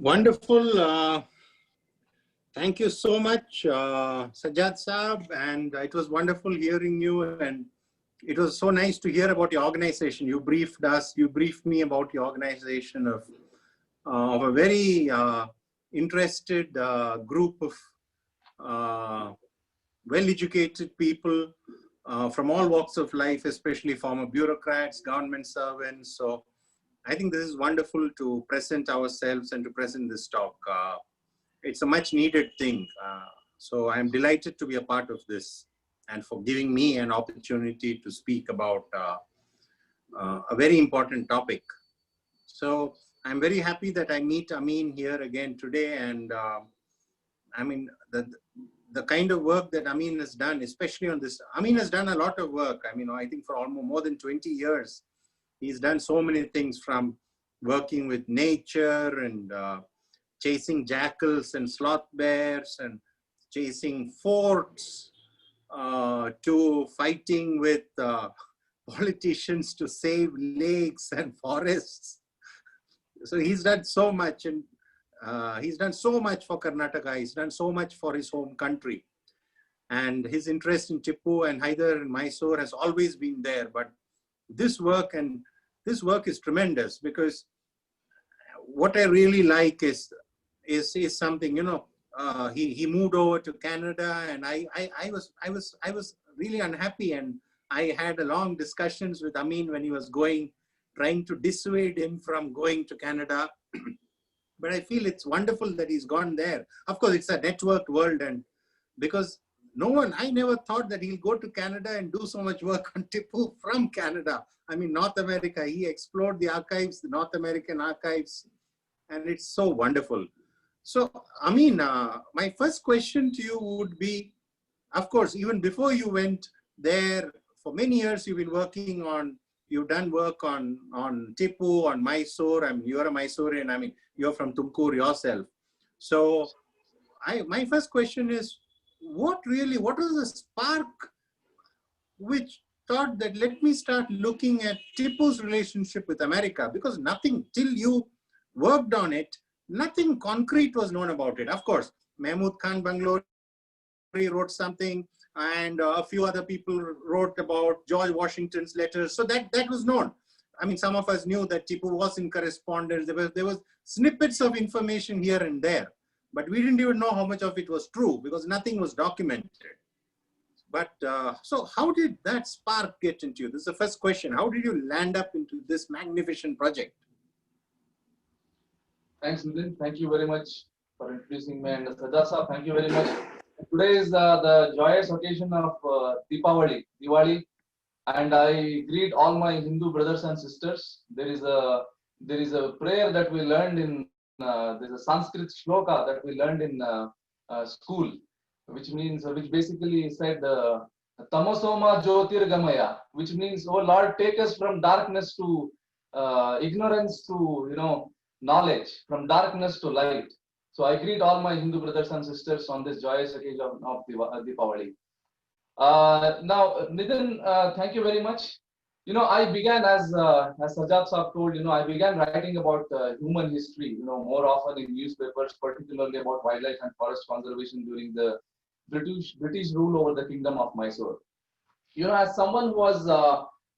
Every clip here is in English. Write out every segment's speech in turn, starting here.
Wonderful. Thank you so much, Sajjad Saab. And it was wonderful hearing you. And it was so nice to hear about your organization. You briefed us, you briefed me about your organization of a very interested group of well-educated people from all walks of life, especially former bureaucrats, government servants. So I think this is wonderful to present ourselves and to present this talk. It's a much needed thing. So I'm delighted to be a part of this and for giving me an opportunity to speak about a very important topic. So I'm very happy that I meet Ameen here again today. And I mean, the kind of work that Ameen has done, especially on this, Ameen has done a lot of work. I mean, I think for almost more than 20 years, he's done so many things, from working with nature and chasing jackals and sloth bears and chasing forts to fighting with politicians to save lakes and forests. So he's done so much, and he's done so much for Karnataka. He's done so much for his home country. And his interest in Tipu and Hyder and Mysore has always been there. But this work is tremendous, because what I really like is something, you know, he moved over to Canada, and I was really unhappy, and I had a long discussions with Ameen when he was trying to dissuade him from going to Canada. But I feel it's wonderful that he's gone there. Of course, it's a networked world, and because I never thought that he'll go to Canada and do so much work on Tipu from Canada. I mean, North America, he explored the archives, the North American archives, and it's so wonderful. So, Ameen, my first question to you would be, of course, even before you went there, for many years you've been you've done work on Tipu, on Mysore. I mean, you're a Mysorean, I mean, you're from Tumkur yourself. So, my first question is, what was the spark which thought that let me start looking at Tipu's relationship with America? Because nothing, till you worked on it, nothing concrete was known about it. Of course, Mahmud Khan Bangalore wrote something, and a few other people wrote about George Washington's letters. So that was known. I mean, some of us knew that Tipu was in correspondence. There was snippets of information here and there, but we didn't even know how much of it was true, because nothing was documented. But so how did that spark get into you? This is the first question. How did you land up into this magnificent project? Thanks, NIDHIN. Thank you very much for introducing me. And Sajjad Saab, thank you very much. Today is the joyous occasion of Diwali, and I greet all my Hindu brothers and sisters. There is a prayer that we learned in there's a Sanskrit shloka that we learned in school, which basically said Tamasoma Jyotirgamaya, which means, oh Lord, take us from darkness to ignorance to knowledge, from darkness to light. So I greet all my Hindu brothers and sisters on this joyous occasion of Diwali. Now, NIDHIN, thank you very much. I began, as Sajjad Saab told, I began writing about human history, more often in newspapers, particularly about wildlife and forest conservation during the British rule over the kingdom of Mysore. As someone who was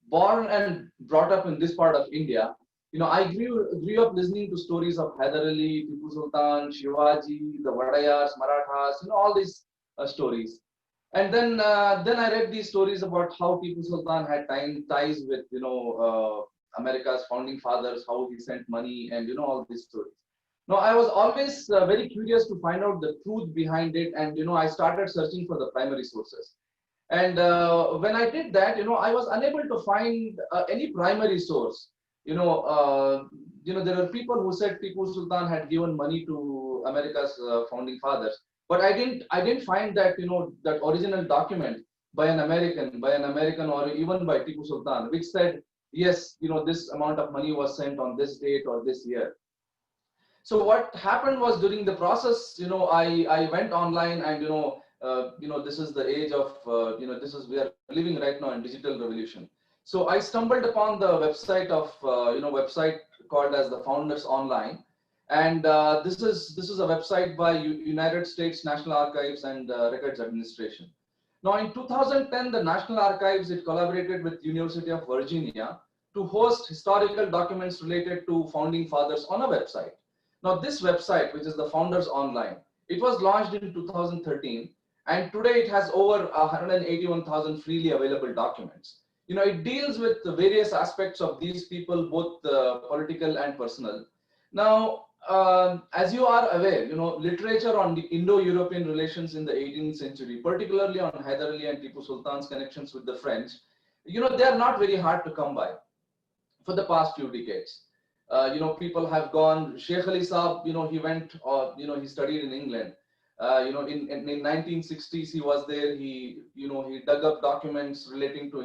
born and brought up in this part of India, I grew up listening to stories of Hyder Ali, Tipu Sultan, Shivaji, the Vadayars, Marathas, all these stories. And then I read these stories about how Tipu Sultan had ties with America's founding fathers, how he sent money, and all these stories. Now I was always very curious to find out the truth behind it, and I started searching for the primary sources. And when I did that, I was unable to find any primary source. There were people who said Tipu Sultan had given money to America's founding fathers, but I didn't find that that original document by an American or even by Tipu Sultan, which said yes, this amount of money was sent on this date or this year. So what happened was, during the process, I went online, and this is the age of we are living right now in digital revolution. So I stumbled upon the website of website called as the Founders Online, And this is a website by United States National Archives and Records Administration. Now, in 2010, the National Archives, it collaborated with University of Virginia to host historical documents related to founding fathers on a website. Now, this website, which is the Founders Online, it was launched in 2013, and today it has over 181,000 freely available documents. It deals with the various aspects of these people, both political and personal. Now, as you are aware, literature on the Indo-European relations in the 18th century, particularly on Hyder Ali and Tipu Sultan's connections with the French, they are not very hard to come by for the past few decades. People have gone. Sheikh Ali Saab, he went, he studied in England. In 1960s, he was there. He dug up documents relating to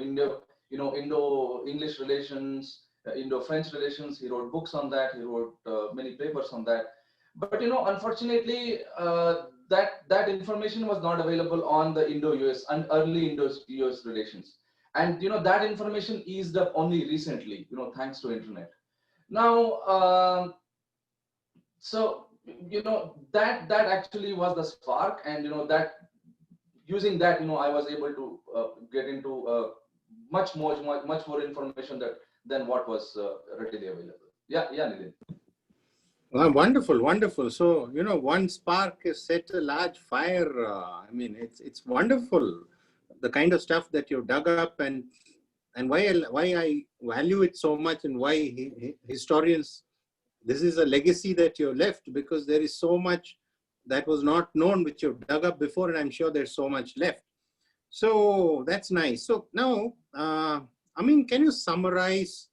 Indo-English relations, Indo-French relations. He wrote books on that. He wrote many papers on that. But unfortunately, that information was not available on the Indo-US and early Indo-US relations. And that information eased up only recently, thanks to internet. Now, so that actually was the spark, and that using that, I was able to get into much more information than what was readily available. Yeah, Nidhin. Wonderful, wonderful. So one spark has set a large fire. I mean, it's wonderful, the kind of stuff that you dug up, and why I value it so much, and why historians, this is a legacy that you left, because there is so much that was not known which you dug up before, and I'm sure there's so much left. So that's nice. So now, Ameen, can you summarize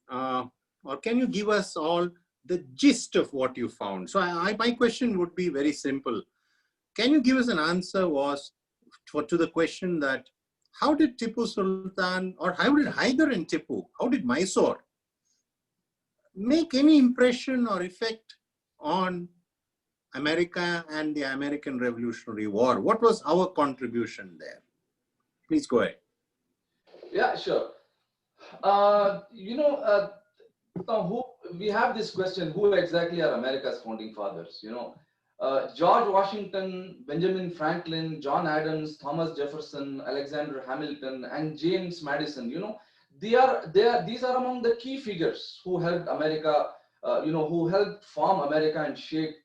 or can you give us all the gist of what you found? So my question would be very simple. Can you give us an answer to the question that how did Tipu Sultan, or how did Hyder and Tipu, how did Mysore make any impression or effect on America and the American Revolutionary War? What was our contribution there? Please go ahead. Yeah, sure. We have this question: who exactly are America's founding fathers? George Washington, Benjamin Franklin, John Adams, Thomas Jefferson, Alexander Hamilton, and James Madison. These are among the key figures who helped America, who helped form America and shape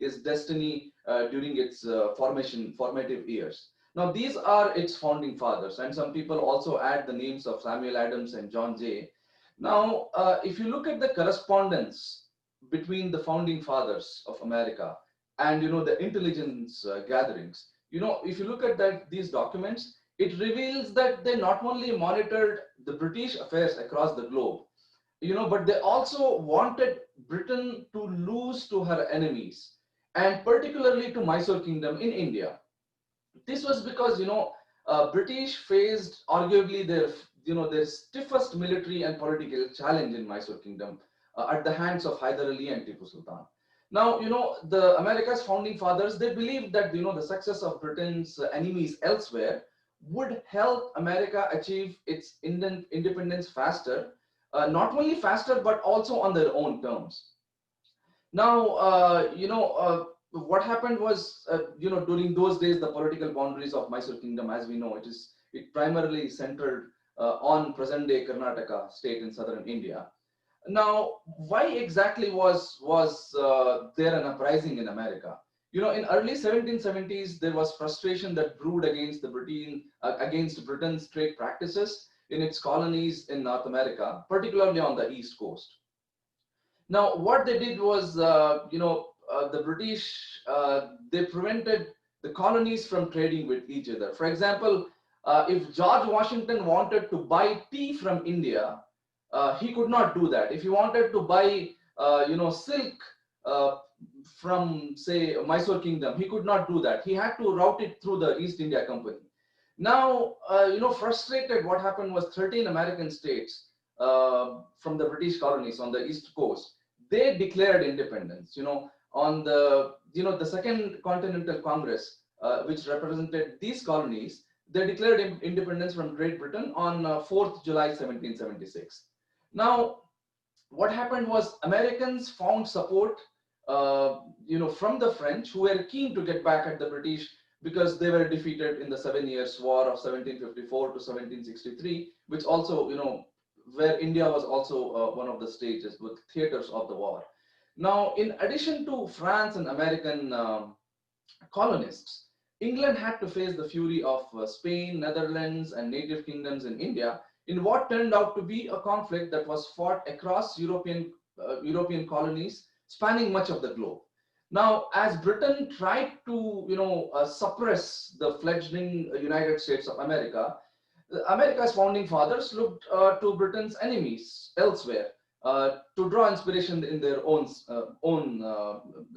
its destiny during its formative years. Now, these are its founding fathers, and some people also add the names of Samuel Adams and John Jay. Now, if you look at the correspondence between the founding fathers of America and the intelligence gatherings, if you look at these documents, it reveals that they not only monitored the British affairs across the globe, but they also wanted Britain to lose to her enemies, and particularly to Mysore Kingdom in India. This was because British faced arguably their stiffest military and political challenge in Mysore Kingdom at the hands of Hyder Ali and Tipu Sultan. Now, the America's founding fathers, they believed that the success of Britain's enemies elsewhere would help America achieve its independence faster, not only faster but also on their own terms. Now, what happened was, during those days, the political boundaries of Mysore Kingdom, as we know, it primarily centered on present-day Karnataka state in southern India. Now, why exactly was there an uprising in America? In early 1770s, there was frustration that brewed against Britain's trade practices in its colonies in North America, particularly on the East Coast. Now, what they did was, the British, they prevented the colonies from trading with each other. For example, if George Washington wanted to buy tea from India, he could not do that. If he wanted to buy, silk from, say, Mysore Kingdom, he could not do that. He had to route it through the East India Company. Now, frustrated, what happened was 13 American states from the British colonies on the East Coast, they declared independence. On the Second Continental Congress, which represented these colonies, they declared independence from Great Britain on 4th July 1776. Now, what happened was Americans found support from the French, who were keen to get back at the British because they were defeated in the 7 Years' War of 1754 to 1763, which also, where India was also one of the stages with theaters of the war. Now, in addition to France and American colonists, England had to face the fury of Spain, Netherlands, and native kingdoms in India in what turned out to be a conflict that was fought across European colonies spanning much of the globe. Now, as Britain tried to, suppress the fledgling United States of America, America's founding fathers looked to Britain's enemies elsewhere to draw inspiration in their own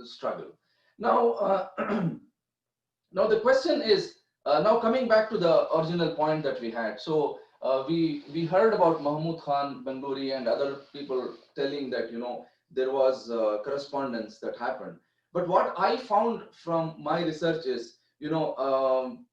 struggle. Now, now the question is, now coming back to the original point that we had. So we heard about Mahmud Khan, Bengali, and other people telling that there was correspondence that happened. But what I found from my research is, King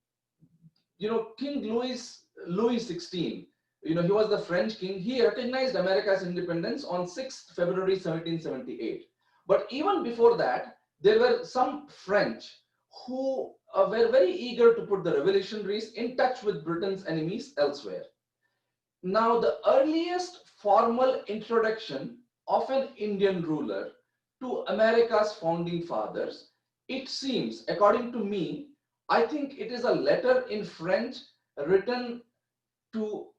Louis XVI, he was the French king. He recognized America's independence on 6th February 1778. But even before that, there were some French who were very eager to put the revolutionaries in touch with Britain's enemies elsewhere. Now, the earliest formal introduction of an Indian ruler to America's founding fathers, it seems, according to me, I think it is a letter in French written to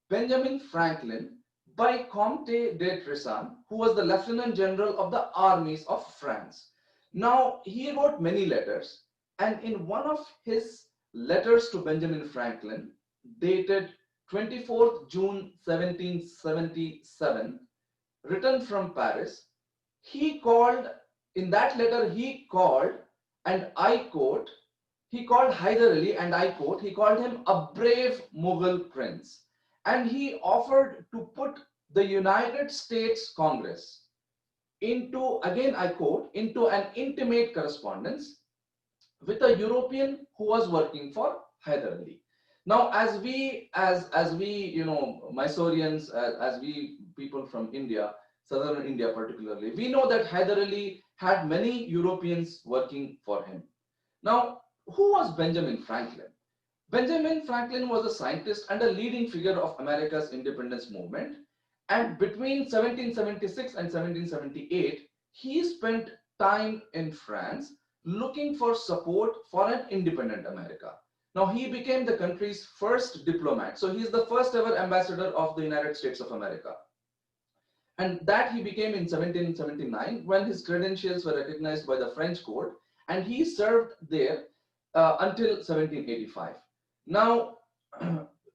Benjamin Franklin by Comte de Tressan, who was the Lieutenant General of the armies of France. Now, he wrote many letters, and in one of his letters to Benjamin Franklin, dated 24th June 1777, written from Paris, in that letter, he called, and I quote, he called Hyder Ali, and I quote, he called him a brave Mughal prince. And he offered to put the United States Congress into, again I quote, into an intimate correspondence with a European who was working for Hyder Ali. Now, as we, Mysoreans, as we people from India, southern India particularly, we know that Hyder Ali had many Europeans working for him. Now, who was Benjamin Franklin? Benjamin Franklin was a scientist and a leading figure of America's independence movement. And between 1776 and 1778, he spent time in France looking for support for an independent America. Now, he became the country's first diplomat. So he's the first ever ambassador of the United States of America. And that he became in 1779 when his credentials were recognized by the French court, and he served there until 1785. Now,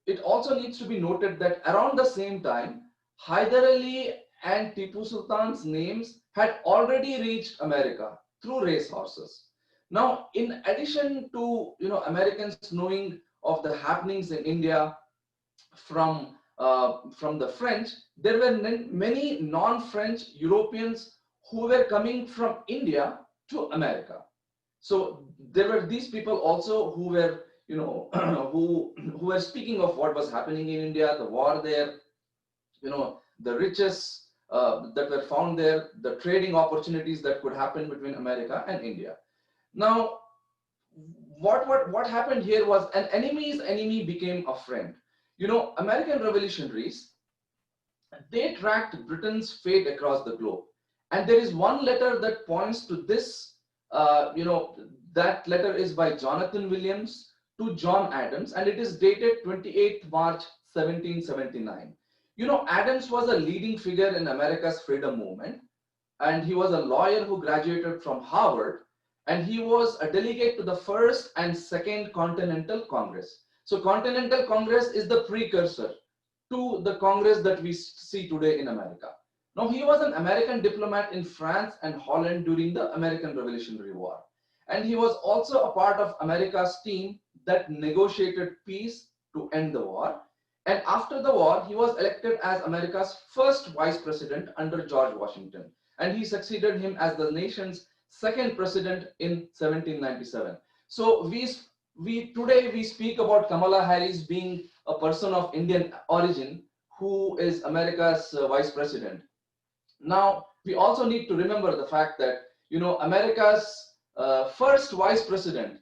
it also needs to be noted that around the same time, Hyder Ali and Tipu Sultan's names had already reached America through racehorses. Now, in addition to Americans knowing of the happenings in India from the French, there were many non-French Europeans who were coming from India to America. So there were these people also who were, who were speaking of what was happening in India, the war there, the riches that were found there, the trading opportunities that could happen between America and India. Now, what happened here was an enemy's enemy became a friend. American revolutionaries, they tracked Britain's fate across the globe. And there is one letter that points to this, that letter is by Jonathan Williams to John Adams, and it is dated 28th March 1779. Adams was a leading figure in America's freedom movement, and he was a lawyer who graduated from Harvard, and he was a delegate to the First and Second Continental Congress. So Continental Congress is the precursor to the Congress that we see today in America. Now, he was an American diplomat in France and Holland during the American Revolutionary War. And he was also a part of America's team that negotiated peace to end the war. And after the war, he was elected as America's first vice president under George Washington. And he succeeded him as the nation's second president in 1797. So today we speak about Kamala Harris being a person of Indian origin who is America's vice president. Now, we also need to remember the fact that, America's first vice president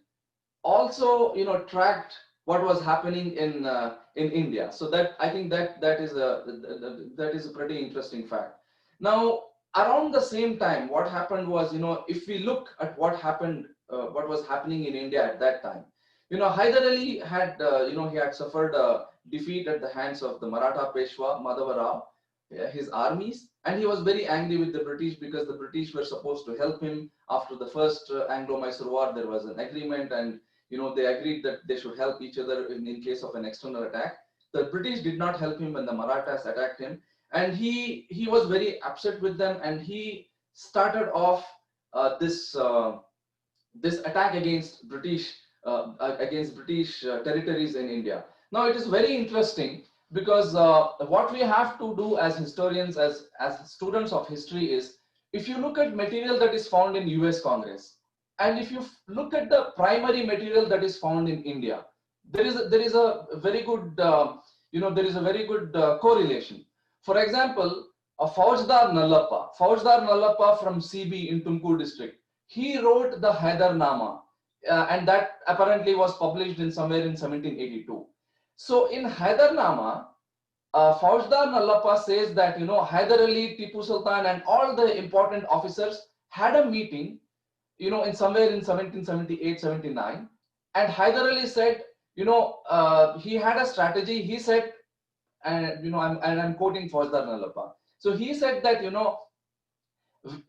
also tracked what was happening in India. So that I think that is a pretty interesting fact. Now around the same time, what happened was, if we look at what happened, what was happening in India at that time, Hyder Ali had he had suffered a defeat at the hands of the Maratha Peshwa Madhava Rao, his armies, and he was very angry with the British because the British were supposed to help him after the first Anglo-Mysore war. There was an agreement, and they agreed that they should help each other in case of an external attack. The British did not help him when the Marathas attacked him, and he was very upset with them, and he started off this attack against British territories in India. Now it is very interesting because what we have to do as historians, as students of history, is if you look at material that is found in US Congress, and if you look at the primary material that is found in India, there is a very good correlation. For example, Faujdar Nallappa from CB in Tumkur district, he wrote the Hyder Nama, and that apparently was published in somewhere in 1782. So in Hyder Nama, Faujdar Nallappa says that Hyder Ali, Tipu Sultan, and all the important officers had a meeting in somewhere in 1778-79, and Hyder Ali said he had a strategy. He said, and I'm quoting Faujdar Nallappa. So he said that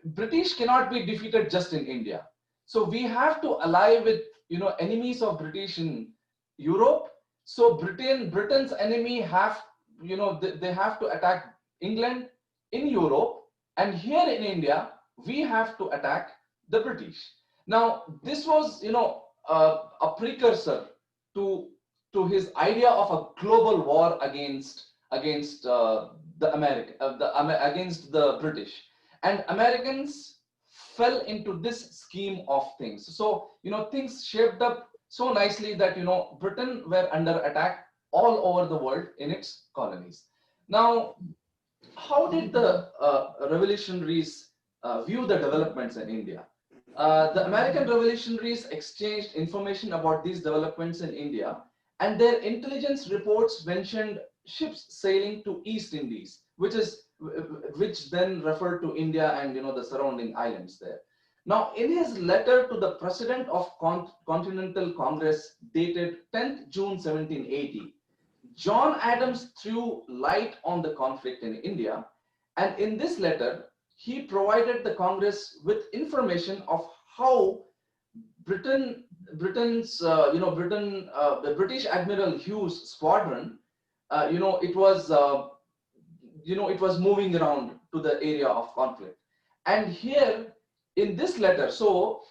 British cannot be defeated just in India. So we have to ally with enemies of British in Europe. So Britain's enemy have they have to attack England in Europe, and here in India we have to attack the British. Now this was a precursor to his idea of a global war against against the British, and Americans fell into this scheme of things. So things shaped up so nicely that Britain were under attack all over the world in its colonies. Now, how did the revolutionaries view the developments in India? The American revolutionaries exchanged information about these developments in India, and their intelligence reports mentioned ships sailing to East Indies, which then referred to India and the surrounding islands there. Now, in his letter to the President of Continental Congress dated 10th June 1780, John Adams threw light on the conflict in India, and in this letter, he provided the Congress with information of how the British Admiral Hughes' squadron, it was moving around to the area of conflict. And here in this letter, so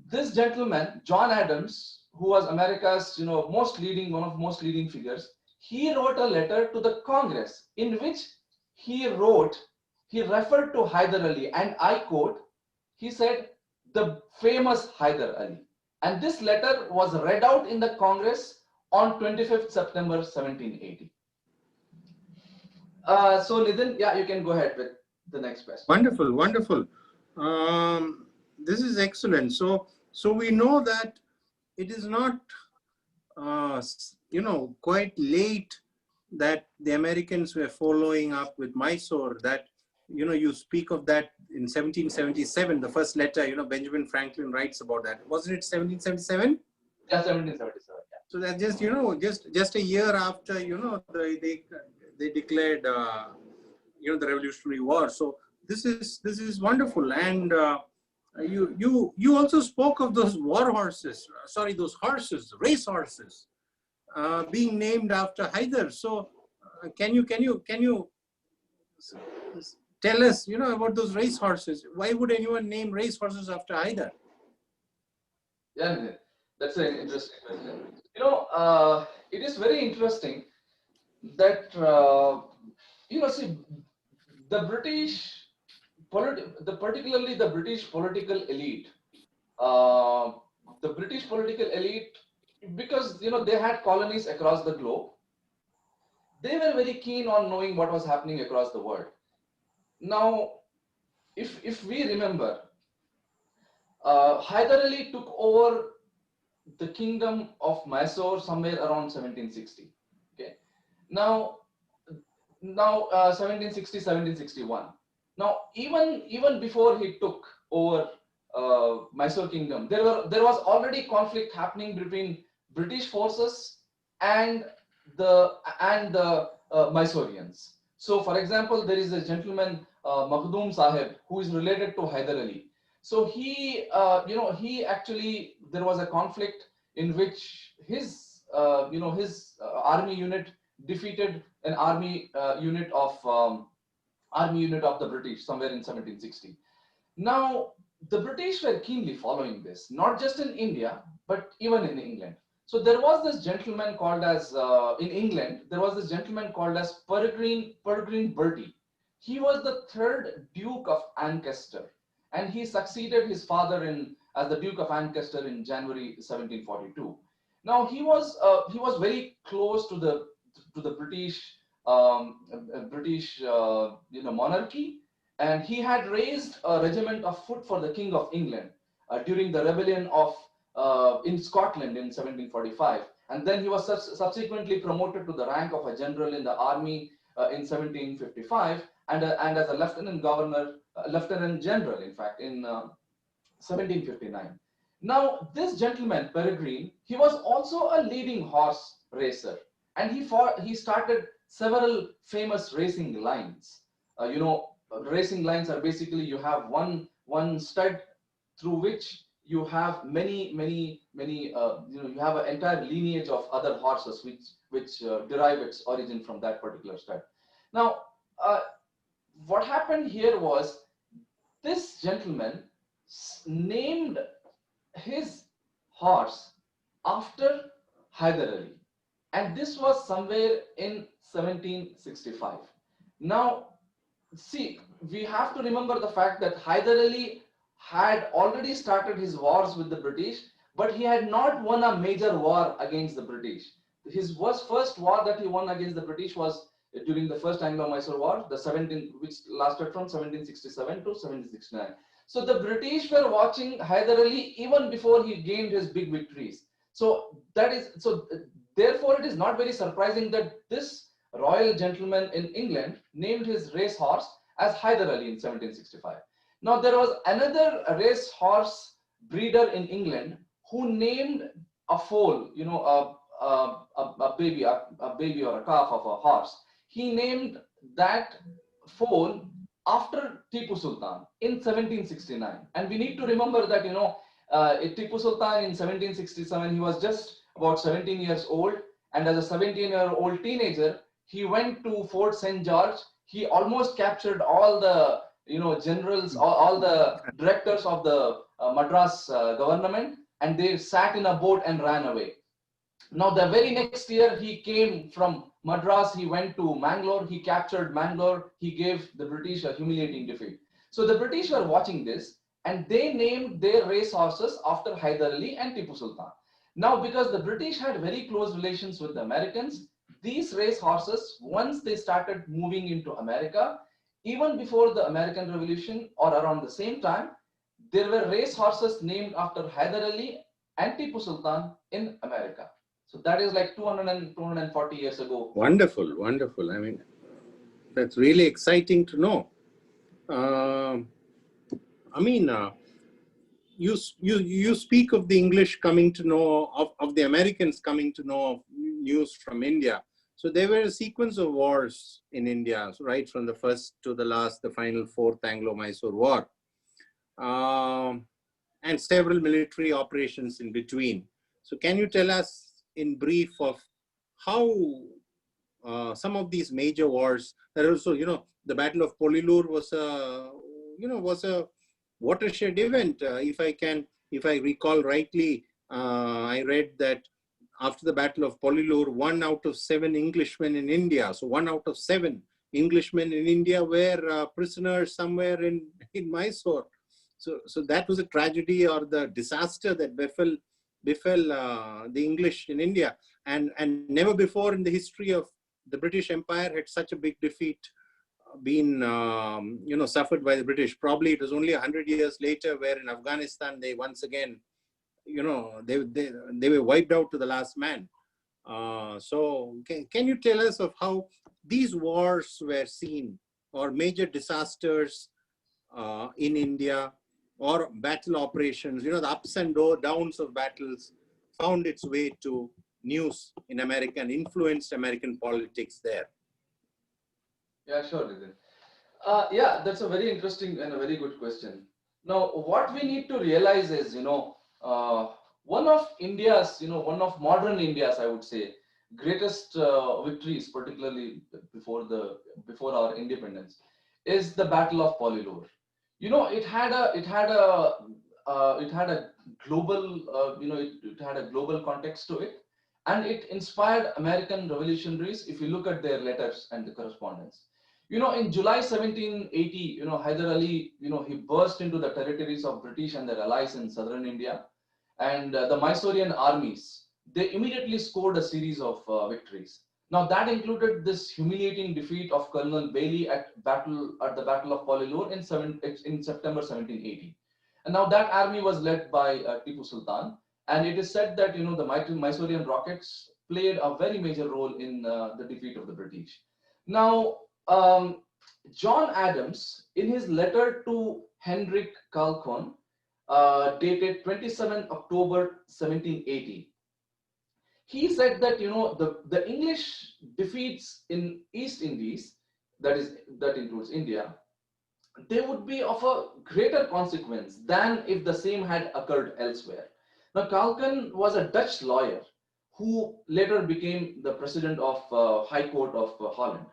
this gentleman, John Adams, who was America's one of most leading figures, he wrote a letter to the Congress in which he referred to Hyder Ali, and I quote, he said, the famous Hyder Ali. And this letter was read out in the Congress on 25th September 1780. So Nidhin, yeah, you can go ahead with the next question. Wonderful, wonderful. This is excellent. So we know that it is not, quite late that the Americans were following up with Mysore. That you speak of that in 1777, the first letter. Benjamin Franklin writes about that. Wasn't it 1777? Yeah, 1777. Yeah. So that just a year after they declared the Revolutionary War. So this is wonderful, and you also spoke of those those race horses being named after Hyder. So can you tell us about those race horses? Why would anyone name race horses after Hyder? Yeah, that's an interesting question. It is very interesting that see, the particularly the British political elite, because they had colonies across the globe, they were very keen on knowing what was happening across the world. Now, if we remember, Hyder Ali took over the kingdom of Mysore somewhere around 1760. Okay, now 1760, 1761. Now even before he took over Mysore kingdom, there was already conflict happening between British forces and the Mysoreans. So, for example, there is a gentleman, Makhdum Sahib, who is related to Hyder Ali. So he actually, there was a conflict in which his army unit defeated an army unit of the British somewhere in 1760. Now, the British were keenly following this, not just in India, but even in England. So there was this gentleman called as, in England, there was this gentleman called as Peregrine Bertie. He was the third Duke of Ancaster, and he succeeded his father as the Duke of Ancaster in January 1742. Now he was very close to the British monarchy, and he had raised a regiment of foot for the King of England during the rebellion of in Scotland in 1745, and then he was subsequently promoted to the rank of a general in the army in 1755, and as a lieutenant general, in fact, in 1759. Now, this gentleman Peregrine, he was also a leading horse racer, and he started several famous racing lines. Racing lines are basically, you have one stud through which you have many you have an entire lineage of other horses which derive its origin from that particular stud. Now, what happened here was this gentleman named his horse after Hyder Ali, and this was somewhere in 1765. Now, see, we have to remember the fact that Hyder Ali had already started his wars with the British, but he had not won a major war against the British. His first war that he won against the British was during the First Anglo-Mysore War, which lasted from 1767 to 1769. So the British were watching Hyder Ali even before he gained his big victories. So therefore, it is not very surprising that this royal gentleman in England named his racehorse as Hyder Ali in 1765. Now, there was another racehorse breeder in England who named a foal, a baby or a calf of a horse. He named that foal after Tipu Sultan in 1769. And we need to remember that, Tipu Sultan in 1767, he was just about 17 years old. And as a 17-year-old teenager, he went to Fort St. George. He almost captured all the generals, all the directors of the Madras government, and they sat in a boat and ran away. Now, the very next year, he came from Madras, he went to Mangalore, he captured Mangalore, he gave the British a humiliating defeat. So the British were watching this, and they named their racehorses after Hyder Ali and Tipu Sultan. Now, because the British had very close relations with the Americans, these racehorses, once they started moving into America, even before the American Revolution or around the same time, there were racehorses named after Hyder Ali and Tipu Sultan in America. So that is like 240 years ago. Wonderful, wonderful. I mean, that's really exciting to know. You speak of the English coming to know, of the Americans coming to know of news from India. So there were a sequence of wars in India, so right from the first to the last, the final fourth Anglo-Mysore War, and several military operations in between. So can you tell us in brief of how some of these major wars, that also, the Battle of Polilur was a watershed event. If I recall rightly, I read that after the Battle of Polilur, 1 out of 7 Englishmen in India, so 1 out of 7 Englishmen in India were prisoners somewhere in Mysore. So that was a tragedy or the disaster that befell the English in India, and never before in the history of the British Empire had such a big defeat been, suffered by the British. Probably it was only 100 years later where in Afghanistan, they once again, they were wiped out to the last man. So can you tell us of how these wars were seen, or major disasters in India, or battle operations, the ups and downs of battles found its way to news in America and influenced American politics there? Yeah, sure, Nitin. Yeah, that's a very interesting and a very good question. Now, what we need to realize is, one of India's, one of modern India's, I would say, greatest victories, particularly before our independence, is the Battle of Pollilur. It had a global, it had a global context to it, and it inspired American revolutionaries. If you look at their letters and the correspondence. In July 1780, Hyder Ali, he burst into the territories of British and their allies in southern India, and the Mysorean armies, they immediately scored a series of victories. Now that included this humiliating defeat of Colonel Bailey at the Battle of Pollilur in September 1780. And now that army was led by Tipu Sultan, and it is said that the Mysorean rockets played a very major role in the defeat of the British. Now, John Adams, in his letter to Hendrik Calcon, dated 27 October 1780, he said that the English defeats in East Indies, that includes India, they would be of a greater consequence than if the same had occurred elsewhere. Now, Calcon was a Dutch lawyer who later became the president of High Court of Holland.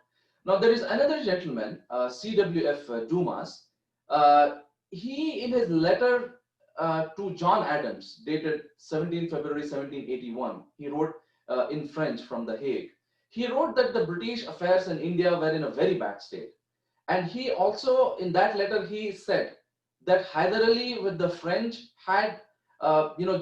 Now, there is another gentleman, CWF Dumas. He, in his letter to John Adams, dated 17 February 1781, he wrote in French from The Hague. He wrote that the British affairs in India were in a very bad state. And he also, in that letter, he said that Hyder Ali with the French had,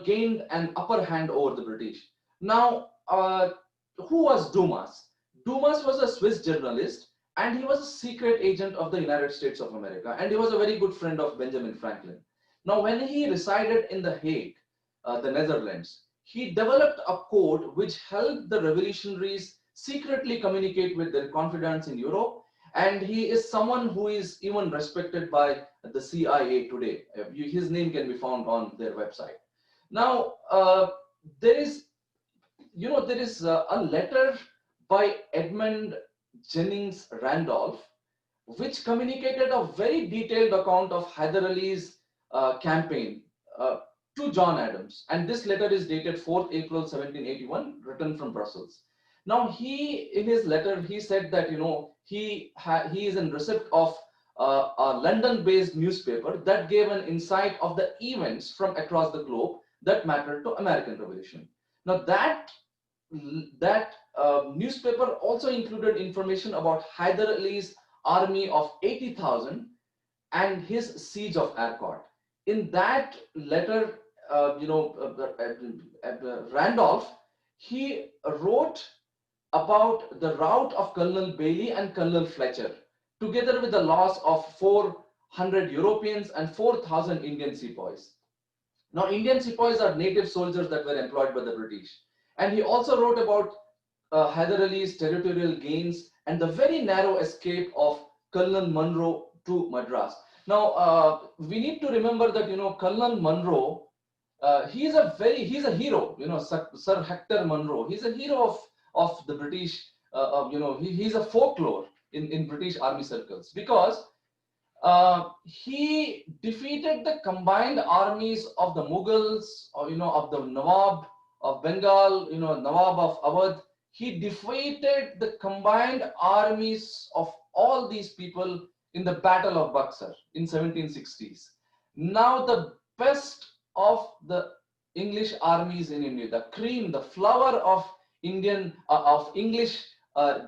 gained an upper hand over the British. Now, who was Dumas? Dumas was a Swiss journalist, and he was a secret agent of the United States of America, and he was a very good friend of Benjamin Franklin. Now, when he resided in The Hague, the Netherlands, he developed a code which helped the revolutionaries secretly communicate with their confidants in Europe, and he is someone who is even respected by the CIA today. His name can be found on their website. Now, there is a letter by Edmund Jennings Randolph, which communicated a very detailed account of Hyder Ali's campaign to John Adams. And this letter is dated 4th April 1781, written from Brussels. Now, in his letter, he said that, he is in receipt of a London-based newspaper that gave an insight of the events from across the globe that mattered to American Revolution. Now, that newspaper also included information about Hyder Ali's army of 80,000 and his siege of Arcot. In that letter, Randolph, he wrote about the rout of Colonel Bailey and Colonel Fletcher, together with the loss of 400 Europeans and 4,000 Indian sepoys. Now, Indian sepoys are native soldiers that were employed by the British. And he also wrote about Hyder Ali's territorial gains and the very narrow escape of Colonel Munro to Madras. Now, we need to remember that, Colonel Munro, he's a hero, Sir Hector Munro. He's a hero of the British, he's a folklore in British army circles, because he defeated the combined armies of the Mughals, of the Nawab of Bengal, Nawab of Awadh. He defeated the combined armies of all these people in the Battle of Buxar in 1760s. Now, the best of the English armies in India, the cream, the flower of English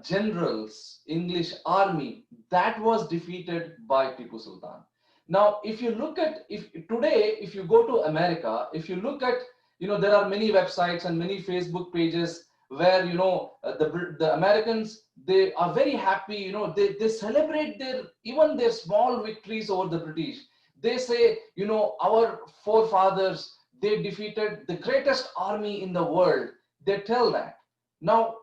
generals, English army, that was defeated by Tipu Sultan. Now, if you look at, if you go to America, if you look at, there are many websites and many Facebook pages where the Americans, they are very happy. They celebrate even their small victories over the British. They say, our forefathers, they defeated the greatest army in the world. They tell that. Now,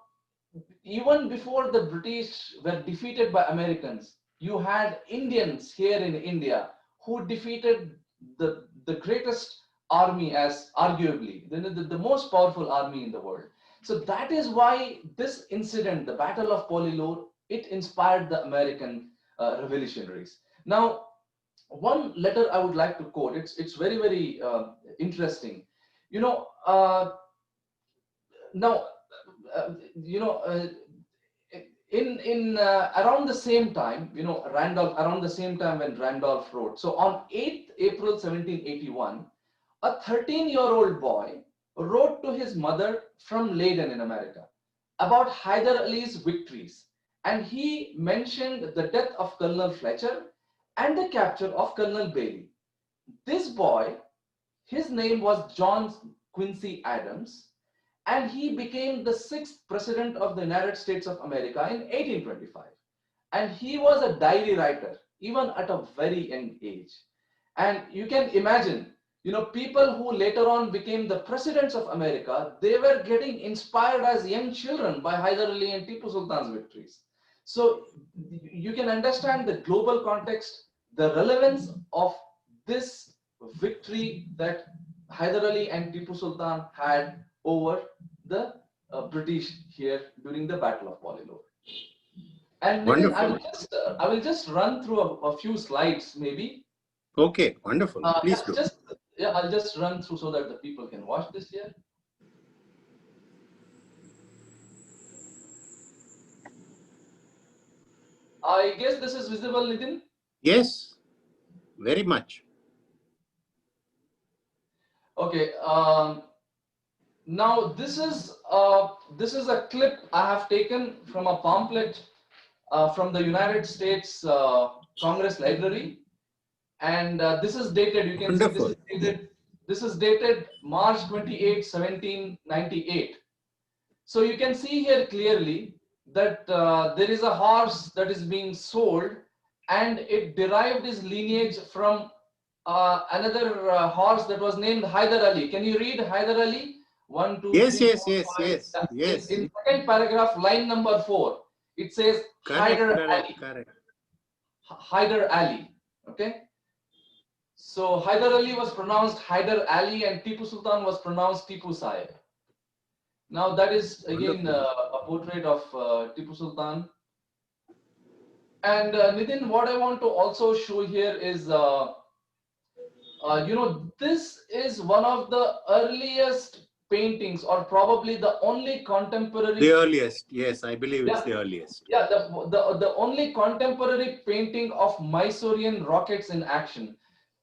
even before the British were defeated by Americans, you had Indians here in India who defeated the greatest army, as arguably the most powerful army in the world. So that is why this incident, the Battle of Polilur, it inspired the American revolutionaries. Now, one letter I would like to quote. It's very, very interesting. You know, now, you know, in around the same time, Randolph, around the same time when Randolph wrote. So on 8th April 1781, a 13-year-old boy wrote to his mother from Leyden in America about Hyder Ali's victories, and he mentioned the death of Colonel Fletcher and the capture of Colonel Bailey. This boy, his name was John Quincy Adams, and he became the 6th president of the United States of America in 1825. And he was a diary writer, even at a very young age. And you can imagine, people who later on became the presidents of America, they were getting inspired as young children by Hyder Ali and Tipu Sultan's victories. So you can understand the global context, the relevance of this victory that Hyder Ali and Tipu Sultan had over the British here during the Battle of Polilur. And Nitin, I will just run through a few slides, maybe. Okay, wonderful. Please do. I'll just run through so that the people can watch this here. I guess this is visible, Nitin? Yes, very much. Okay. Now this is a clip I have taken from a pamphlet from the United States Congress Library, and this is dated. You can Wonderful. see this is dated March 28, 1798. So you can see here clearly that there is a horse that is being sold, and it derived its lineage from another horse that was named Hyder Ali. Can you read Hyder Ali? 1, 2, yes, 3, yes, 4, yes, 5. yes, yes. In second paragraph, line number 4, it says Hyder Ali. Correct. Hyder Ali. Okay. So Hyder Ali was pronounced Hyder Ali, and Tipu Sultan was pronounced Tipu Sahib. Now that is again a portrait of Tipu Sultan. And Nitin, what I want to also show here is, this is one of the earliest paintings, or probably the only contemporary. The earliest, yes, I believe it's the earliest. Yeah, the only contemporary painting of Mysorean rockets in action.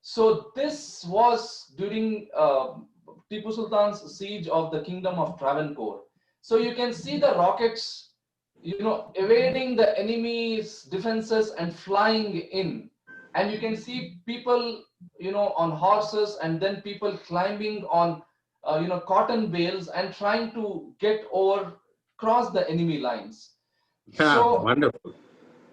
So this was during Tipu Sultan's siege of the kingdom of Travancore. So you can see the rockets, evading the enemy's defenses and flying in. And you can see people, on horses, and then people climbing on, cotton bales and trying to cross the enemy lines. Yeah, so, wonderful.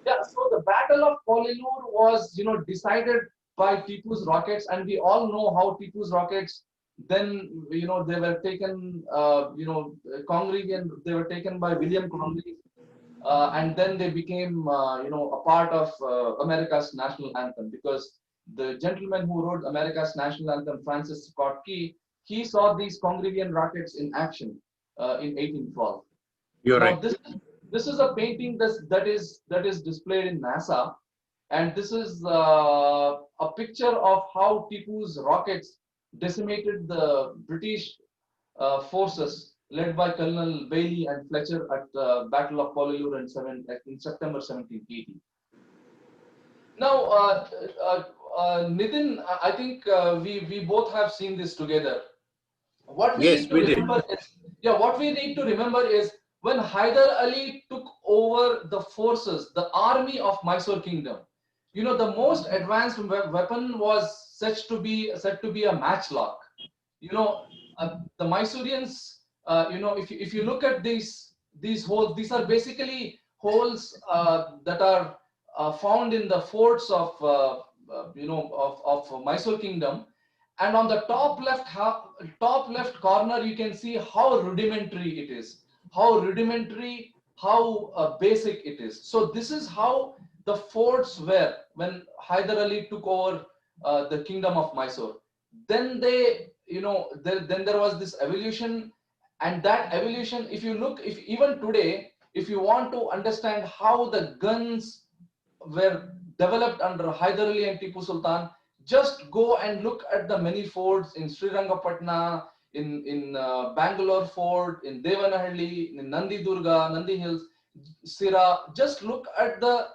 Yeah, so the Battle of Polilur was, decided by Tipu's rockets, and we all know how Tipu's rockets then, they were taken, Congreve, they were taken by William Congreve, and then they became, a part of America's national anthem, because the gentleman who wrote America's national anthem, Francis Scott Key, he saw these Congrevian rockets in action in 1812. You're now, right. This is a painting that is displayed in NASA, and this is a picture of how Tipu's rockets decimated the British forces led by Colonel Bailey and Fletcher at the Battle of Polilur in September 1780. Now, Nitin, I think we both have seen this together. What we need to remember is, what we need to remember is, when Hyder Ali took over the forces, the army of Mysore kingdom, the most advanced weapon was said to be a matchlock. The Mysoreans if you look at these holes, these are basically holes that are found in the forts of of Mysore kingdom. And on the top left corner, you can see how rudimentary it is, how rudimentary, how basic it is. So this is how the forts were when Hyder Ali took over the kingdom of Mysore. Then then there was this evolution, and that evolution, if you look, if even today, if you want to understand how the guns were developed under Hyder Ali and Tipu Sultan, just go and look at the many forts in Srirangapatna, in Bangalore Fort, in Devanahalli, in Nandi Durga, Nandi Hills, Sira. Just look at the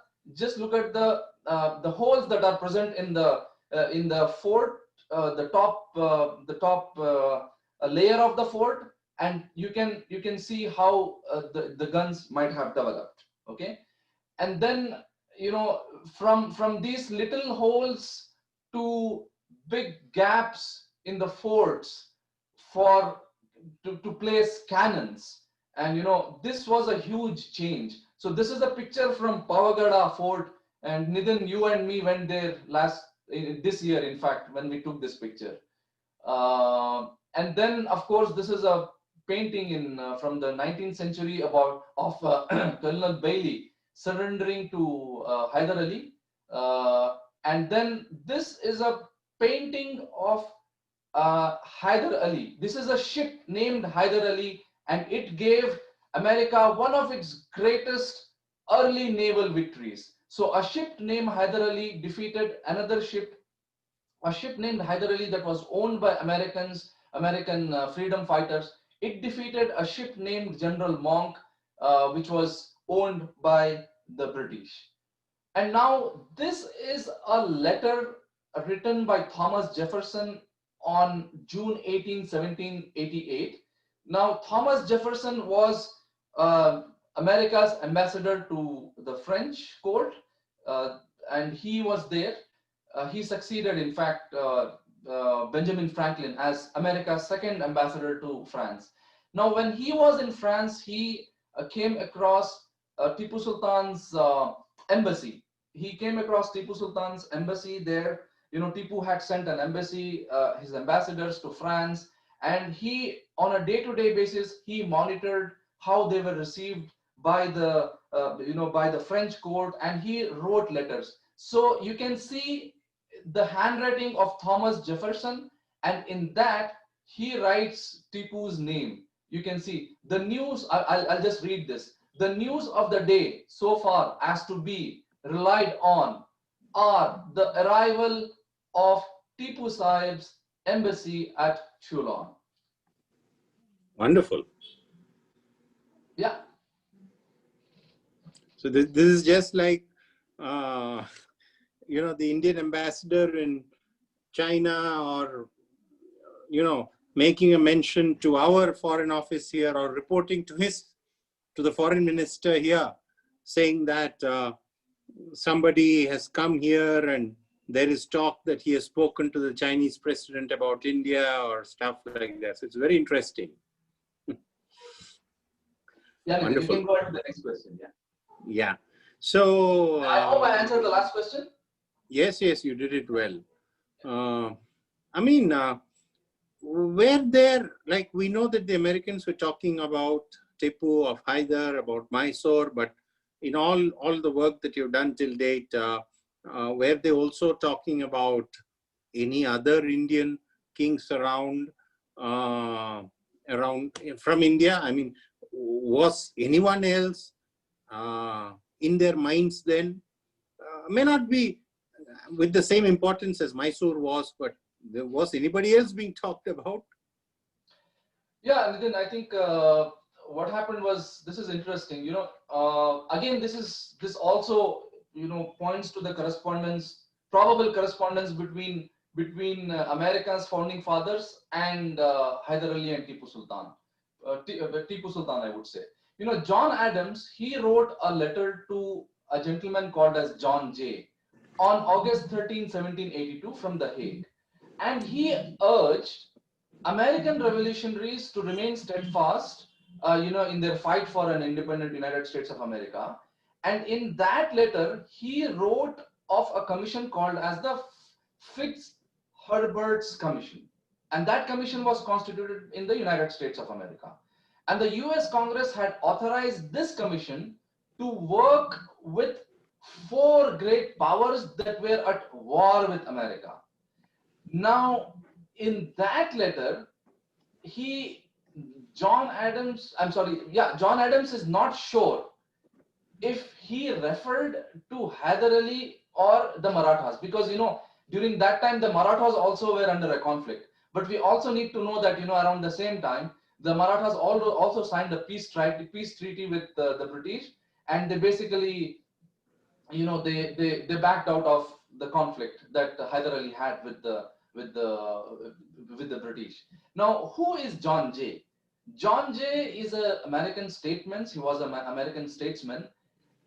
holes that are present in the fort, the top layer of the fort, and you can see how the guns might have developed. Okay, and then from these little holes to big gaps in the forts for to place cannons, and this was a huge change. So this is a picture from Pavagada Fort, and Nidhin, you and me went there this year, in fact, when we took this picture. And then, of course, this is a painting from the 19th century of Colonel Bailey surrendering to Hyder Ali. And then this is a painting of Hyder Ali. This is a ship named Hyder Ali, and it gave America one of its greatest early naval victories. So a ship named Hyder Ali defeated another ship, a ship named Hyder Ali that was owned by American freedom fighters. It defeated a ship named General Monk, which was owned by the British. And now this is a letter written by Thomas Jefferson on June 18, 1788. Now, Thomas Jefferson was America's ambassador to the French court, and he was there. He succeeded, in fact, Benjamin Franklin as America's second ambassador to France. Now, when he was in France, he came across Tipu Sultan's embassy. He came across Tipu Sultan's embassy there. Tipu had sent an embassy, his ambassadors to France, and he, on a day-to-day basis, he monitored how they were received by the by the French court, and he wrote letters. So you can see the handwriting of Thomas Jefferson, and in that he writes Tipu's name. You can see the news. I'll just read this. The news of the day so far as to be relied on are the arrival of Tipu Sahib's embassy at Toulon. Wonderful. Yeah. So this is just like, the Indian ambassador in China, or, making a mention to our foreign office here, or reporting to the foreign minister here, saying that somebody has come here and there is talk that he has spoken to the Chinese president about India, or stuff like that. So it's very interesting. Yeah, wonderful. You can go on to the next question. Yeah. Yeah. So I hope I answered the last question. Yes, you did it well. Were there, like, we know that the Americans were talking about Tipu, of Hyder, about Mysore, but in all the work that you've done till date, were they also talking about any other Indian kings around from India? I mean, was anyone else in their minds then? May not be with the same importance as Mysore was, but was anybody else being talked about? Yeah, Nitin, I think what happened was, this is interesting. Again, this also points to the probable correspondence between America's founding fathers and Hyder Ali and Tipu Sultan. Tipu Sultan, I would say. John Adams, he wrote a letter to a gentleman called as John Jay on August 13, 1782 from The Hague. And he urged American revolutionaries to remain steadfast, in their fight for an independent United States of America. And in that letter, he wrote of a commission called as the Fitzherbert's Commission. And that commission was constituted in the United States of America. And the US Congress had authorized this commission to work with four great powers that were at war with America. Now, in that letter, John Adams is not sure if he referred to Hyder Ali or the Marathas, because during that time the Marathas also were under a conflict. But we also need to know that around the same time the Marathas also signed a peace treaty with the British, and they basically they backed out of the conflict that Hyder Ali had with the British. Now, who is John Jay? John Jay is an American statesman. He was an American statesman,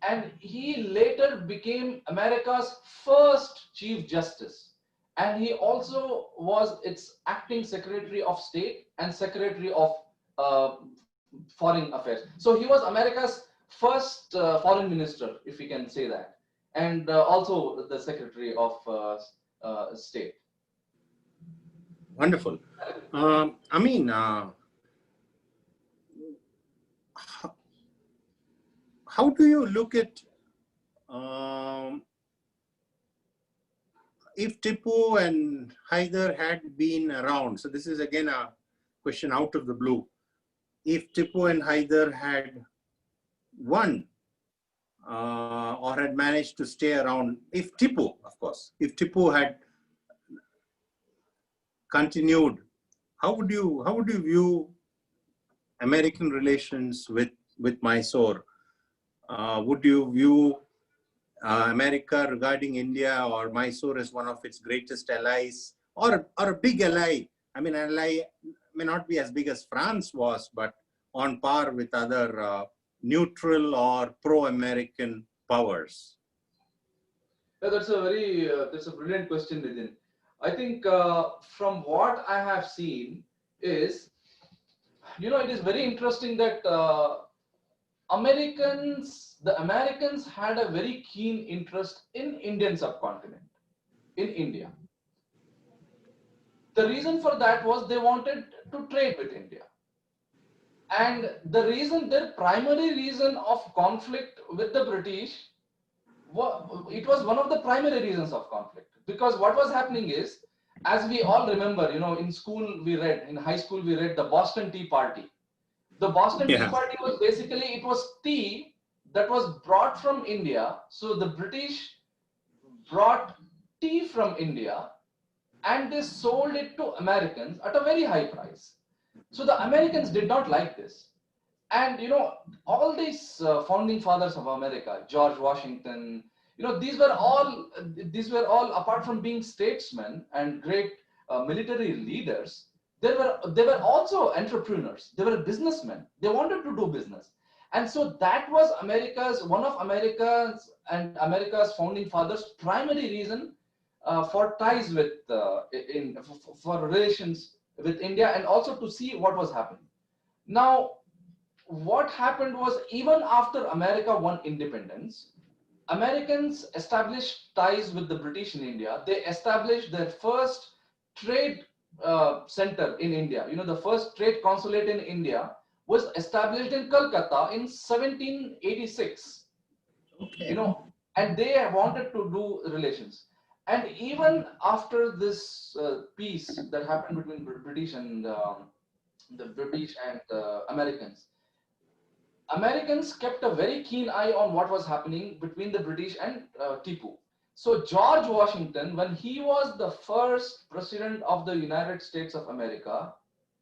and he later became America's first Chief Justice. And he also was its acting Secretary of State and Secretary of Foreign Affairs. So he was America's first foreign minister, if we can say that, and also the Secretary of State. Wonderful. Ameen, how do you look at if Tipu and Hyder had been around? So this is again a question out of the blue. If Tipu and Hyder had won or had managed to stay around, if Tipu, of course, if Tipu had continued, how would you view American relations with Mysore? Would you view America regarding India or Mysore as one of its greatest allies, or a big ally? I mean, an ally may not be as big as France was, but on par with other neutral or pro-American powers? Yeah, that's a brilliant question, Nidhin. I think from what I have seen is, it is very interesting that the Americans had a very keen interest in Indian subcontinent, in India. The reason for that was they wanted to trade with India. And their primary reason of conflict with the British, it was one of the primary reasons of conflict. Because what was happening is, as we all remember, in school we read, in high school we read the Boston Tea Party. The Boston Tea Party was basically, it was tea that was brought from India. So the British brought tea from India and they sold it to Americans at a very high price. So the Americans did not like this. And, all these founding fathers of America, George Washington, these were all, apart from being statesmen and great military leaders, they were also entrepreneurs. They were businessmen. They wanted to do business. And so that was one of America's founding fathers' primary reason for ties with, for relations with India, and also to see what was happening. Now, what happened was, even after America won independence, Americans established ties with the British in India. They established their first trade center in India. The first trade consulate in India was established in Calcutta in 1786. Okay. And they wanted to do relations. And even after this peace that happened between British and Americans kept a very keen eye on what was happening between the British and Tipu. So George Washington, when he was the first president of the United States of America,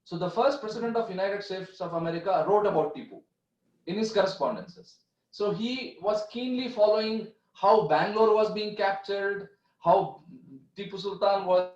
so the first president of United States of America wrote about Tipu in his correspondences. So he was keenly following how Bangalore was being captured, how Tipu Sultan was,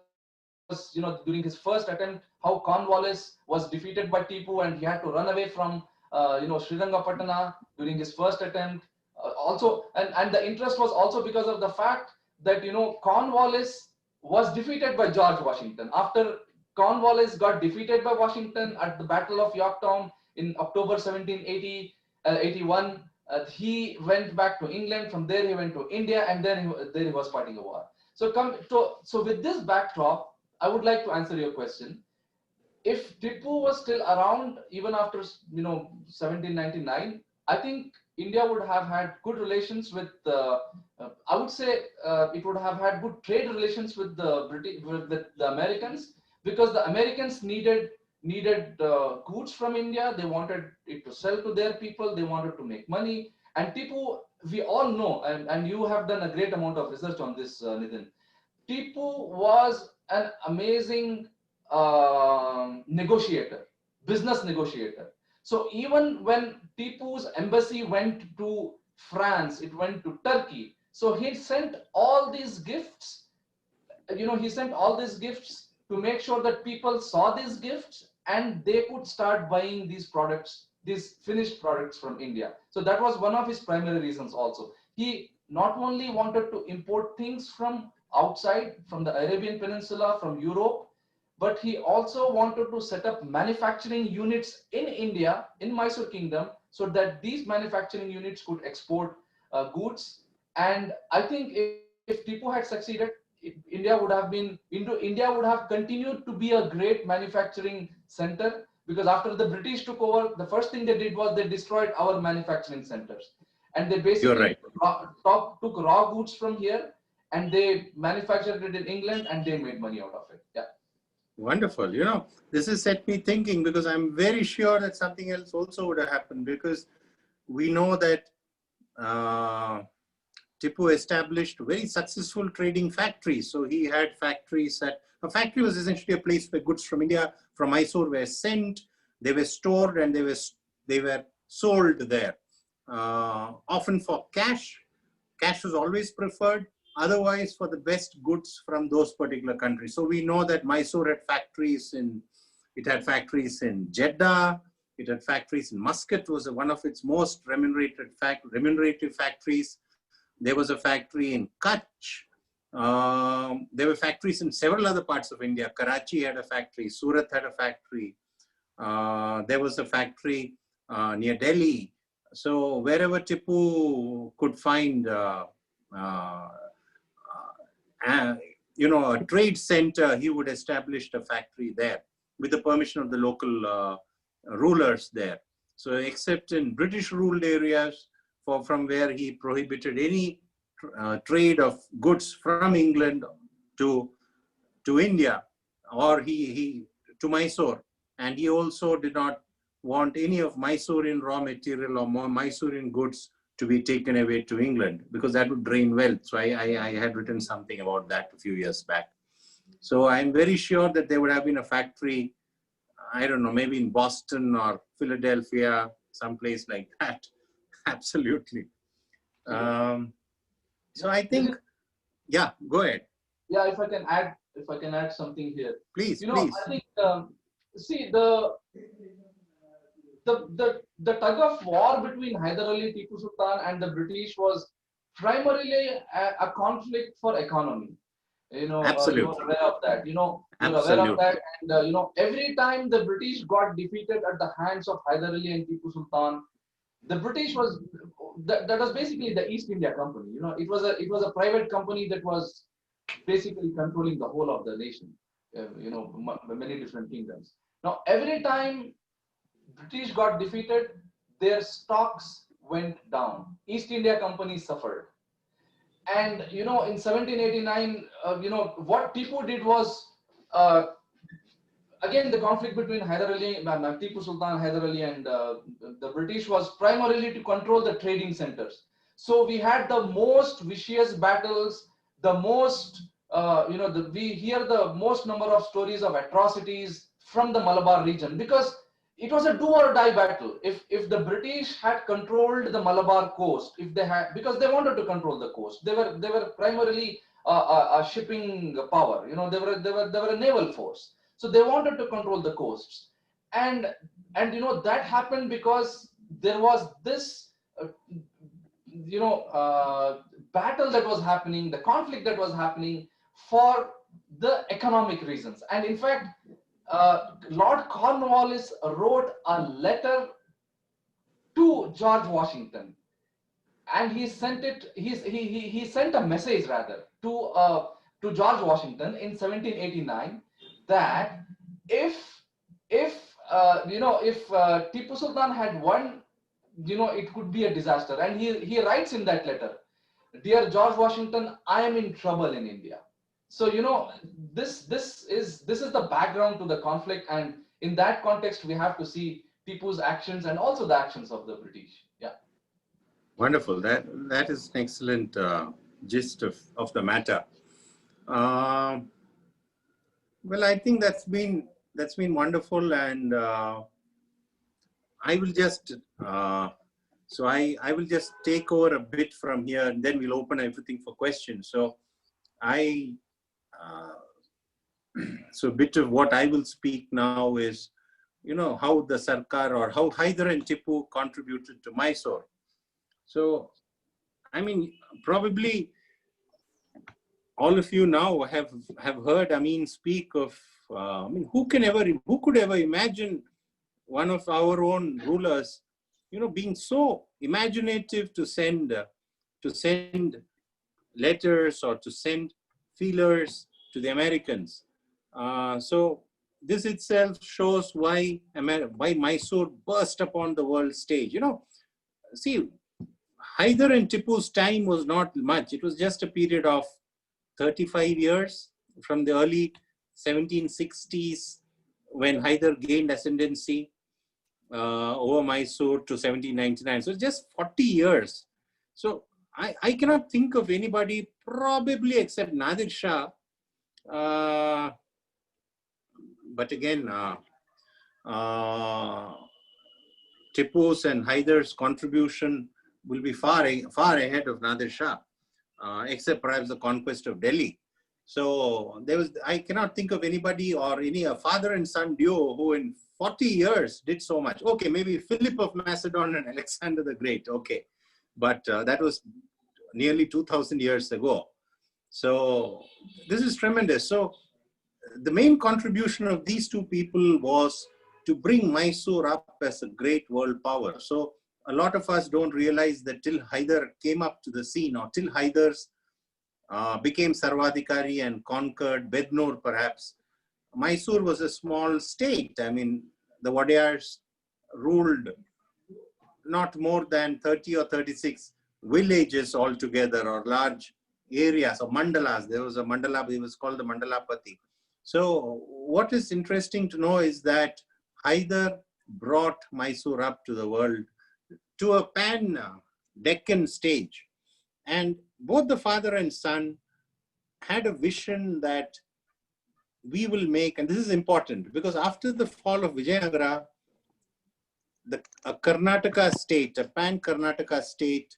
during his first attempt, how Cornwallis was defeated by Tipu and he had to run away from Srirangapatna during his first attempt. And the interest was also because of the fact that Cornwallis was defeated by George Washington after Cornwallis got defeated by Washington at the Battle of Yorktown in October 1781. He went back to England. From there, he went to India, and then there he was fighting a war. So with this backdrop, I would like to answer your question. If Tipu was still around even after 1799, I think India would have had good relations with. I would say it would have had good trade relations with the British, with the Americans, because the Americans needed goods from India. They wanted it to sell to their people. They wanted to make money. And Tipu, we all know, and you have done a great amount of research on this, Nidhin. Tipu was an amazing negotiator, business negotiator. So even when Tipu's embassy went to France, it went to Turkey. So he sent all these gifts. He sent all these gifts to make sure that people saw these gifts and they could start buying these products, these finished products from India. So that was one of his primary reasons also. He not only wanted to import things from outside, from the Arabian Peninsula, from Europe, but he also wanted to set up manufacturing units in India, in Mysore Kingdom, so that these manufacturing units could export goods. And I think if Tipu had succeeded, India would have continued to be a great manufacturing center, because after the British took over, the first thing they did was they destroyed our manufacturing centers. And they basically took raw goods from here and they manufactured it in England and they made money out of it. Yeah. Wonderful. This has set me thinking, because I'm very sure that something else also would have happened, because we know that Tipu established very successful trading factories. So he had factories a factory was essentially a place where goods from India, from Mysore, were sent, they were stored, and they were sold there. Often for cash. Cash was always preferred. Otherwise, for the best goods from those particular countries. So we know that Mysore had factories in Jeddah. It had factories in Muscat, was one of its most remunerative factories. There was a factory in Kutch. There were factories in several other parts of India. Karachi had a factory. Surat had a factory. There was a factory near Delhi. So wherever Tipu could find a trade center, he would establish a factory there with the permission of the local rulers there. So except in British ruled areas, from where he prohibited any trade of goods from England to India, or to Mysore. And he also did not want any of Mysorean raw material or more Mysorean goods to be taken away to England, because that would drain wealth. So I had written something about that a few years back. So I'm very sure that there would have been a factory, I don't know, maybe in Boston or Philadelphia, someplace like that. Absolutely. So I think, yeah, go ahead. Yeah, if I can add something here. Please, please. I think, see, the tug of war between Hyder Ali, Tipu Sultan and the British was primarily a conflict for economy. Absolutely. You're aware of that. You're Absolutely. aware of that. And, every time the British got defeated at the hands of Hyder Ali and Tipu Sultan, the British that was basically the East India Company. It was a private company that was basically controlling the whole of the nation. Many different kingdoms. Now, every time British got defeated, their stocks went down. East India Company suffered. And, in 1789, what Tipu did was, again, the conflict between Tipu Sultan, Hyder Ali, and the British was primarily to control the trading centers. So we had the most vicious battles, the most, we hear the most number of stories of atrocities from the Malabar region, because it was a do or die battle. If the British had controlled the Malabar coast, because they wanted to control the coast, they were primarily a shipping power. They were a naval force. So they wanted to control the coasts, and that happened because there was this battle that was happening, the conflict that was happening for the economic reasons. And in fact, Lord Cornwallis wrote a letter to George Washington, and he sent it. He sent a message rather to George Washington in 1789 that if if Tipu Sultan had won, it could be a disaster. And he writes in that letter, "Dear George Washington, I am in trouble in India." So this is the background to the conflict, and in that context we have to see Tipu's actions and also the actions of the British. Yeah. Wonderful. That is an excellent gist of the matter. Well, I think that's been wonderful, and I will just I will just take over a bit from here, and then we'll open everything for questions. So so a bit of what I will speak now is, how the Sarkar, or how Hyder and Tipu contributed to Mysore. So, I mean, probably all of you now have heard Ameen speak of, who could ever imagine one of our own rulers, being so imaginative to send letters or to send feelers to the Americans. So this itself shows why Mysore burst upon the world stage. See, Hyder and Tipu's time was not much. It was just a period of 35 years from the early 1760s, when Hyder gained ascendancy over Mysore, to 1799. So just 40 years. So I cannot think of anybody, probably except Nadir Shah. But again, Tipu's and Hyder's contribution will be far ahead of Nadir Shah, except perhaps the conquest of Delhi. So I cannot think of anybody or any father and son duo who in 40 years did so much. Okay, maybe Philip of Macedon and Alexander the Great. Okay, but that was nearly 2,000 years ago. So this is tremendous. So the main contribution of these two people was to bring Mysore up as a great world power. So a lot of us don't realize that till Hyder came up to the scene, or till Hyder's became Sarvadikari and conquered Bednor perhaps, Mysore was a small state. I mean, the Wadiyars ruled not more than 30 or 36 villages altogether, or large areas, or mandalas. There was a mandala, it was called the Mandalapati. So what is interesting to know is that Hyder brought Mysore up to the world, to a pan-Deccan stage. And both the father and son had a vision that we will make, and this is important, because after the fall of Vijayanagara, a Karnataka state, a pan-Karnataka state,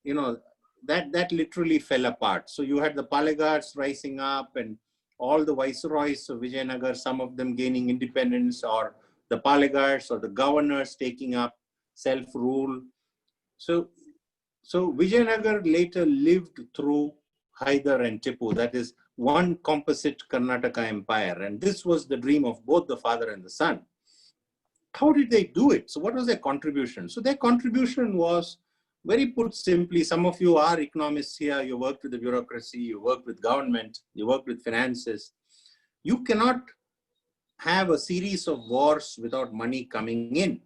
that literally fell apart. So you had the Palagars rising up, and all the viceroys of Vijayanagar, some of them gaining independence, or the Palagars or the governors taking up self-rule. So Vijayanagar later lived through Hyder and Tipu, that is one composite Karnataka empire. And this was the dream of both the father and the son. How did they do it? So what was their contribution? So their contribution was, very put simply, some of you are economists here, you work with the bureaucracy, you work with government, you work with finances. You cannot have a series of wars without money coming in.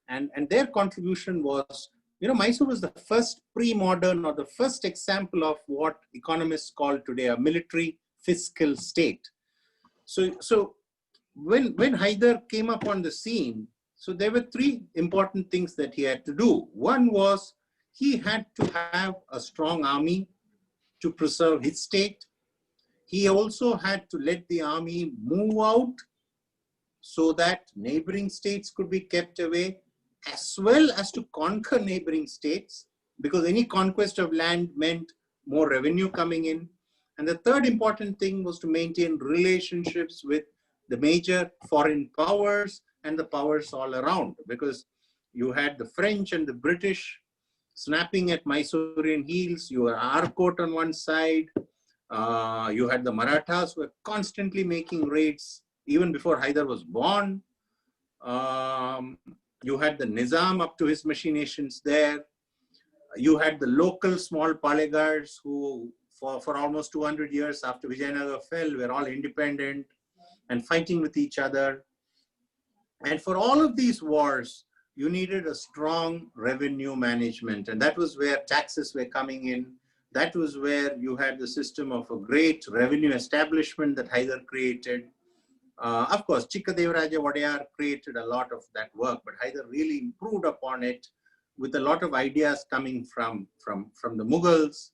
And their contribution was, Mysore was the first pre-modern, or the first example of what economists call today a military fiscal state. So when Hyder came up on the scene, so there were three important things that he had to do. One was, he had to have a strong army to preserve his state. He also had to let the army move out so that neighboring states could be kept away, as well as to conquer neighboring states, because any conquest of land meant more revenue coming in. And the third important thing was to maintain relationships with the major foreign powers and the powers all around, because you had the French and the British snapping at Mysorean heels. You were Arcot on one side, You had the Marathas who were constantly making raids even before Hyder was born. You had the Nizam up to his machinations there. You had the local small polygars who, for almost 200 years after Vijayanagar fell, were all independent and fighting with each other. And for all of these wars, you needed a strong revenue management. And that was where taxes were coming in. That was where you had the system of a great revenue establishment that Hyder created. Of course, Chikkadevaraja Wadayar created a lot of that work, but Hyder really improved upon it with a lot of ideas coming from the Mughals.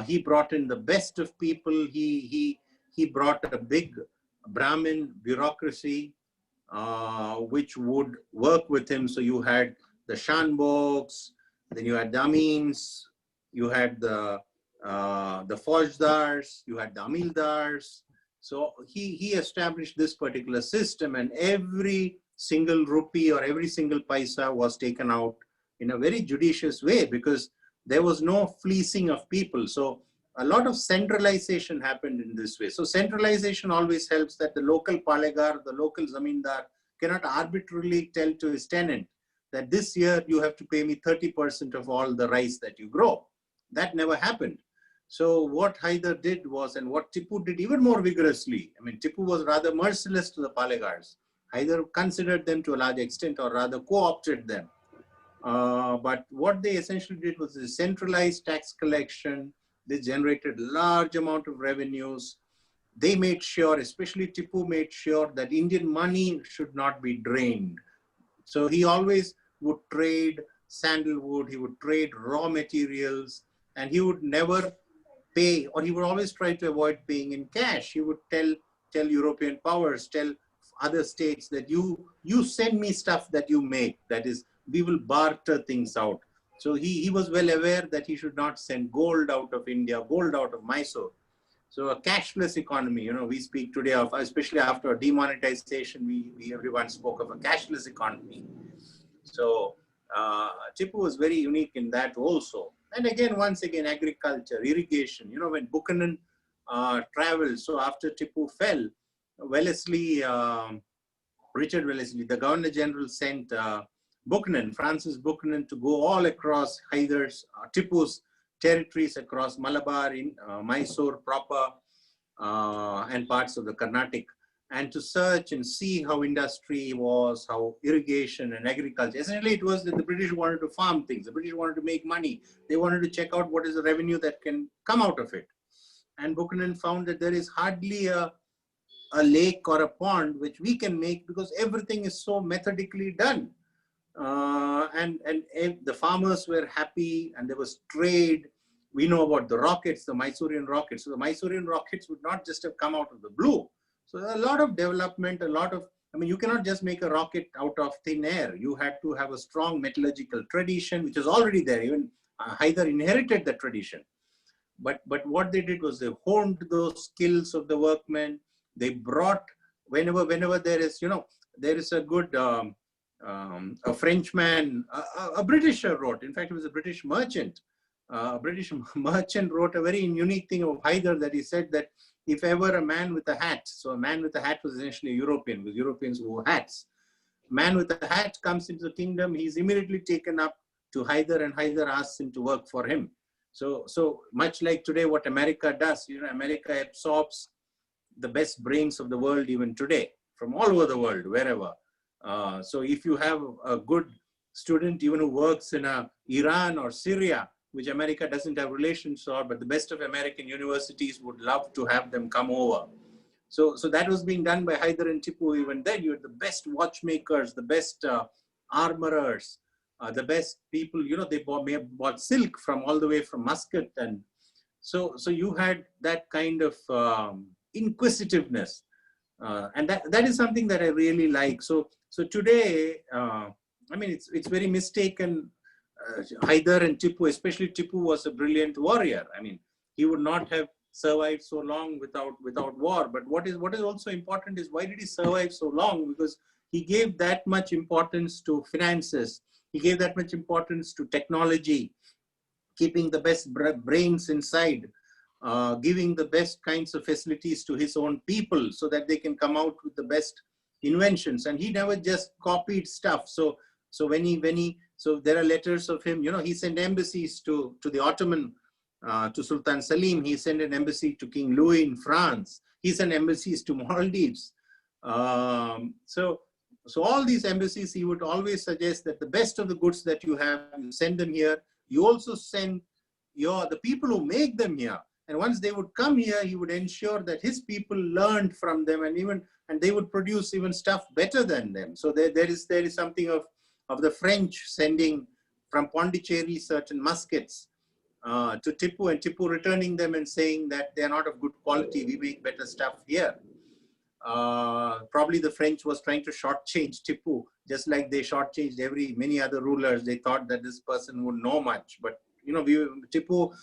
He brought in the best of people. He brought a big Brahmin bureaucracy which would work with him. So you had the Shanbogs, then you had the Ameens, you had the Faujdars, you had the Amildars. So he established this particular system, and every single rupee or every single paisa was taken out in a very judicious way because there was no fleecing of people. So a lot of centralization happened in this way. So centralization always helps that the local palegar, the local zamindar cannot arbitrarily tell to his tenant that this year you have to pay me 30% of all the rice that you grow. That never happened. So what Hyder did was, and what Tipu did even more vigorously, I mean, Tipu was rather merciless to the Palegars. Hyder considered them to a large extent, or rather co-opted them. But what they essentially did was a centralized tax collection. They generated large amount of revenues. They made sure, especially Tipu made sure, that Indian money should not be drained. So he always would trade sandalwood, he would trade raw materials, and he would never pay, or he would always try to avoid paying in cash. He would tell European powers, tell other states that you send me stuff that you make, that is, we will barter things out. So he was well aware that he should not send gold out of India, gold out of Mysore. So a cashless economy, you know, we speak today of, especially after demonetization, everyone spoke of a cashless economy. So Tipu was very unique in that also. And again, once again, agriculture, irrigation. You know, when Buchanan traveled, so after Tipu fell, Wellesley, Richard Wellesley, the Governor General, sent Buchanan, Francis Buchanan, to go all across Hyder's, Tipu's territories across Malabar, in Mysore proper, and parts of the Carnatic, and to search and see how industry was, how irrigation and agriculture. Essentially, it was that the British wanted to farm things. The British wanted to make money. They wanted to check out what is the revenue that can come out of it. And Buchanan found that there is hardly a lake or a pond which we can make because everything is so methodically done. And the farmers were happy, and there was trade. We know about the rockets, the Mysorean rockets. So the Mysorean rockets would not just have come out of the blue. So a lot of development, a lot of, I mean, you cannot just make a rocket out of thin air. You had to have a strong metallurgical tradition, which was already there. Even Hyder inherited that tradition. But what they did was they honed those skills of the workmen. They brought, whenever there is, you know, there is a good, a Frenchman, a Britisher wrote, in fact, it was a British merchant. A British merchant wrote a very unique thing of Hyder, that he said that if ever a man with a hat, so a man with a hat was essentially a European, with Europeans who wore hats. Man with a hat comes into the kingdom, he's immediately taken up to Hyder, and Hyder asks him to work for him. So much like today, what America does, you know, America absorbs the best brains of the world even today, from all over the world, wherever. So if you have a good student, even who works in Iran or Syria, which America doesn't have relations for, but the best of American universities would love to have them come over. So that was being done by Hyder and Tipu even then. You had the best watchmakers, the best armorers, the best people, you know, they bought silk from all the way from Muscat. And so you had that kind of inquisitiveness. And that is something that I really like. So today, I mean, it's very mistaken. Hyder and Tipu, especially Tipu, was a brilliant warrior. I mean, he would not have survived so long without war. But what is also important is, why did he survive so long? Because he gave that much importance to finances. He gave that much importance to technology, keeping the best brains inside. giving the best kinds of facilities to his own people so that they can come out with the best inventions. And he never just copied stuff. So there are letters of him, he sent embassies to the Ottoman, to Sultan Salim. He sent an embassy to King Louis in France. He sent embassies to Maldives. So all these embassies, he would always suggest that the best of the goods that you have, you send them here. You also send the people who make them here. And once they would come here, he would ensure that his people learned from them, and they would produce even stuff better than them. So there is something of the French sending from Pondicherry certain muskets to Tipu, and Tipu returning them and saying that they are not of good quality. We make better stuff here. Probably the French was trying to shortchange Tipu, just like they shortchanged many other rulers. They thought that this person would know much, but Tipu's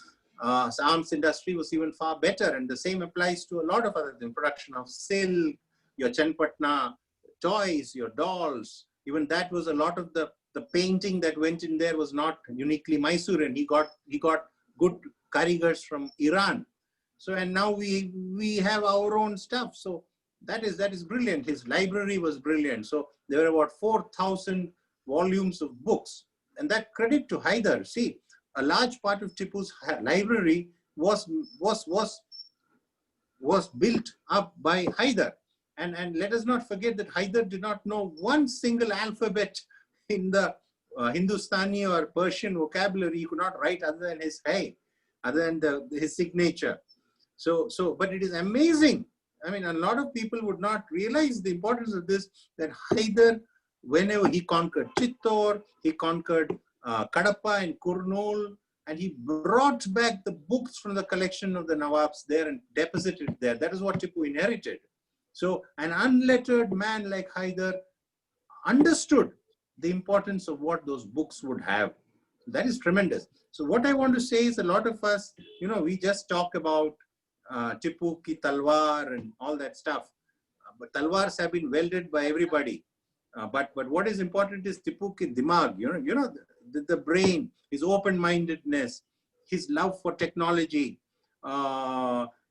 arms industry was even far better, and the same applies to a lot of other things. Production of silk, your Chanpatna toys, your dolls. Even that was a lot of the painting that went in there was not uniquely Mysorean. He got good karigars from Iran. So, and now we have our own stuff. So that is brilliant. His library was brilliant. So there were about 4,000 volumes of books, and that credit to Hyder. See, a large part of Tipu's library was built up by Hyder. And let us not forget that Hyder did not know one single alphabet in the Hindustani or Persian vocabulary. He could not write other than his hay, other than his signature. So, but it is amazing. I mean, a lot of people would not realize the importance of this, that Hyder, whenever he conquered Chittor, he conquered Kadapa and Kurnool, and he brought back the books from the collection of the Nawabs there and deposited there. That is what Tipu inherited. So an unlettered man like Hyder understood the importance of what those books would have. That is tremendous. So what I want to say is, a lot of us, we just talk about Tipu ki talwar and all that stuff. But talwars have been wielded by everybody. But what is important is Tipu ki dimag, the brain, his open-mindedness, his love for technology.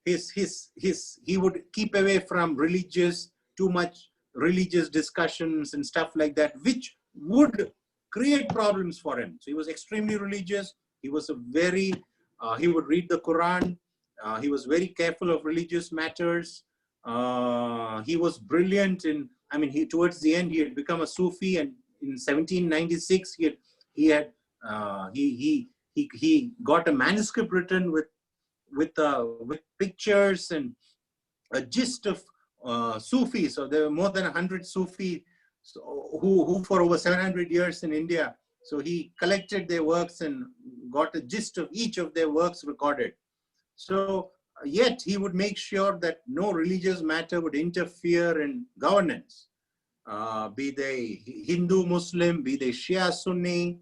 He would keep away from too much religious discussions and stuff like that, which would create problems for him. So he was extremely religious. He was he would read the Quran. He was very careful of religious matters. He was brilliant towards the end, he had become a Sufi, and in 1796, he got a manuscript written with pictures and a gist of Sufis. So there were more than 100 Sufis who for over 700 years in India. So he collected their works and got a gist of each of their works recorded. So yet he would make sure that no religious matter would interfere in governance, be they Hindu, Muslim, be they Shia, Sunni.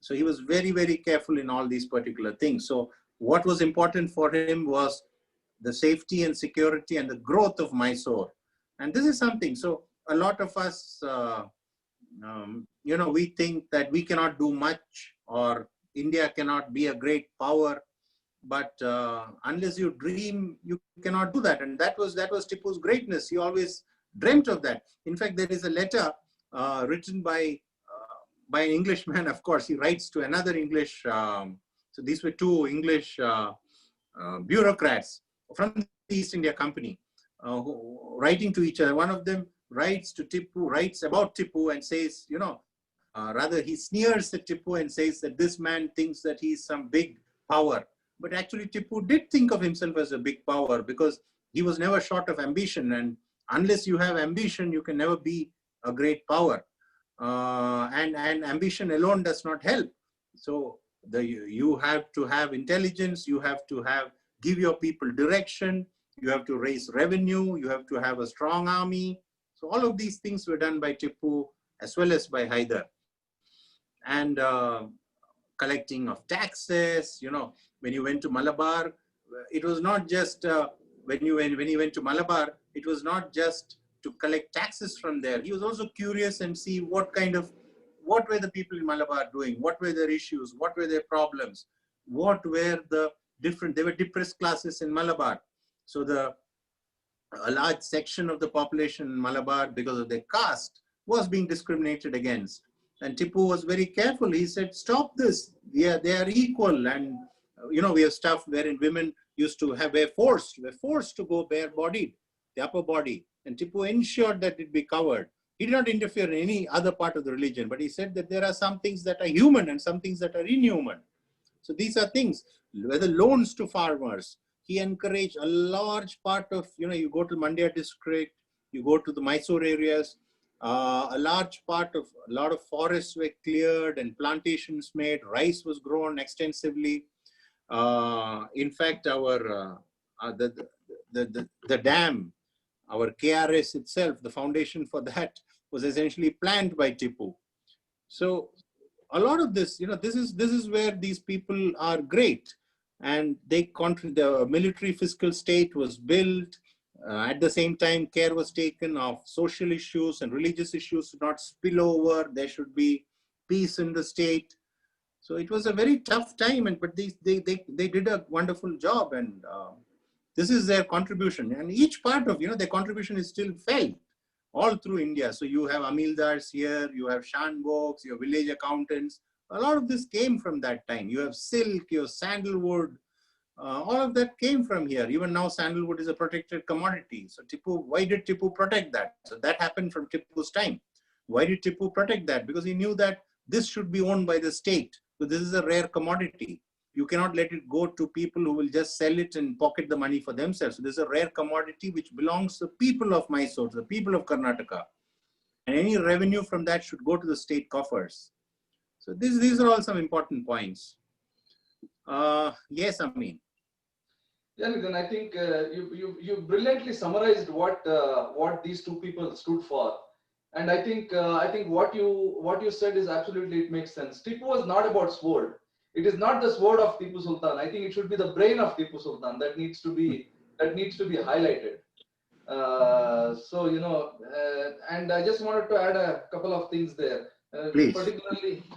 So he was very, very careful in all these particular things. So what was important for him was the safety and security and the growth of Mysore. And this is something. So a lot of us, we think that we cannot do much, or India cannot be a great power. But unless you dream, you cannot do that. And that was Tipu's greatness. He always dreamt of that. In fact, there is a letter written by an Englishman. Of course, he writes to another English. So these were two English bureaucrats from the East India Company writing to each other. One of them writes about Tipu and says, rather he sneers at Tipu and says that this man thinks that he's some big power. But actually, Tipu did think of himself as a big power, because he was never short of ambition. And unless you have ambition, you can never be a great power. And ambition alone does not help. So you have to have intelligence. You have to give your people direction. You have to raise revenue. You have to have a strong army. So all of these things were done by Tipu as well as by Hyder. And collecting of taxes, when you went to Malabar, it was not just when he went to Malabar, it was not just to collect taxes from there. He was also curious and see what were the people in Malabar doing, what were their issues, what were their problems, what were the different, there were depressed classes in Malabar. So a large section of the population in Malabar, because of their caste, was being discriminated against. And Tipu was very careful. He said, stop this. Yeah, they are equal. And, we have stuff wherein women used to were forced to go bare-bodied, the upper body. And Tipu ensured that it be covered. He did not interfere in any other part of the religion, but he said that there are some things that are human and some things that are inhuman. So these are things, whether loans to farmers. He encouraged a large part of, you go to Mandya district, you go to the Mysore areas, a lot of forests were cleared and plantations made, rice was grown extensively. In fact, the dam, our KRS itself, the foundation for that was essentially planned by Tipu. So a lot of this, this is where these people are great, and the military fiscal state was built. At the same time, care was taken of social issues and religious issues to not spill over. There should be peace in the state. So it was a very tough time, but they did a wonderful job, and this is their contribution. And each part of their contribution is still felt all through India. So you have amildars here, you have shanboks, you have village accountants. A lot of this came from that time. You have silk, you have sandalwood. All of that came from here. Even now, sandalwood is a protected commodity. So why did Tipu protect that? So that happened from Tipu's time. Why did Tipu protect that? Because he knew that this should be owned by the state. So this is a rare commodity. You cannot let it go to people who will just sell it and pocket the money for themselves. So this is a rare commodity which belongs to the people of Mysore, the people of Karnataka. And any revenue from that should go to the state coffers. So these are all some important points. Yes, Ameen. Yeah, Nidhin, I think you brilliantly summarized what these two people stood for, and I think what you said is absolutely, it makes sense. Tipu was not about sword. It is not the sword of Tipu Sultan. I think it should be the brain of Tipu Sultan that needs to be highlighted. And I just wanted to add a couple of things there. Please.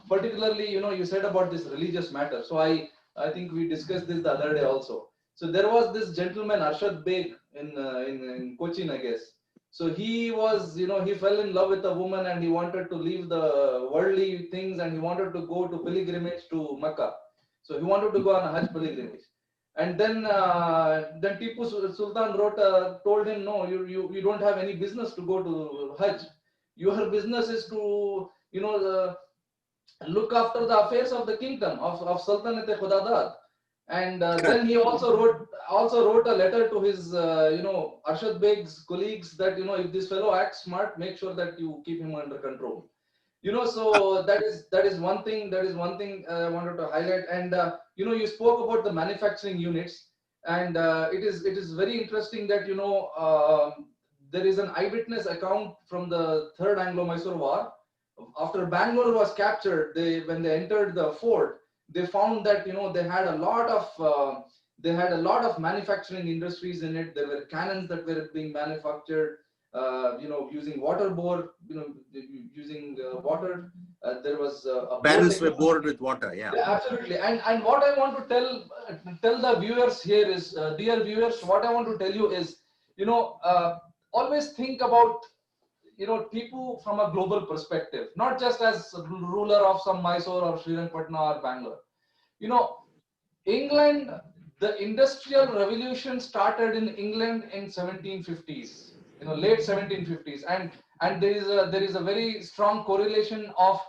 Particularly, you said about this religious matter. So I think we discussed this the other day also. So there was this gentleman Arshad Beg in Cochin, I guess. So he was, he fell in love with a woman and he wanted to leave the worldly things and he wanted to go to pilgrimage to Mecca. So he wanted to go on a Hajj pilgrimage. And then Tipu Sultan told him, no, you don't have any business to go to Hajj. Your business is to, look after the affairs of the kingdom of Sultanate-e-Khudadaad. And then he also wrote a letter to his Arshad Beg's colleagues that if this fellow acts smart, make sure that you keep him under control. So that is one thing I wanted to highlight. And you spoke about the manufacturing units, and it is very interesting that there is an eyewitness account from the Third Anglo-Mysore War. After Bangalore was captured, when they entered the fort, they found that they had a lot of manufacturing industries in it. There were cannons that were being manufactured, using water bore, using water. There was barrels were bored with water. Yeah, absolutely. And what I want to tell the viewers here is, dear viewers, what I want to tell you is, always think about Tipu from a global perspective, not just as ruler of some Mysore or Srirangpatna or Bangalore. England, the industrial revolution started in England in 1750s, late 1750s, and there is a very strong correlation of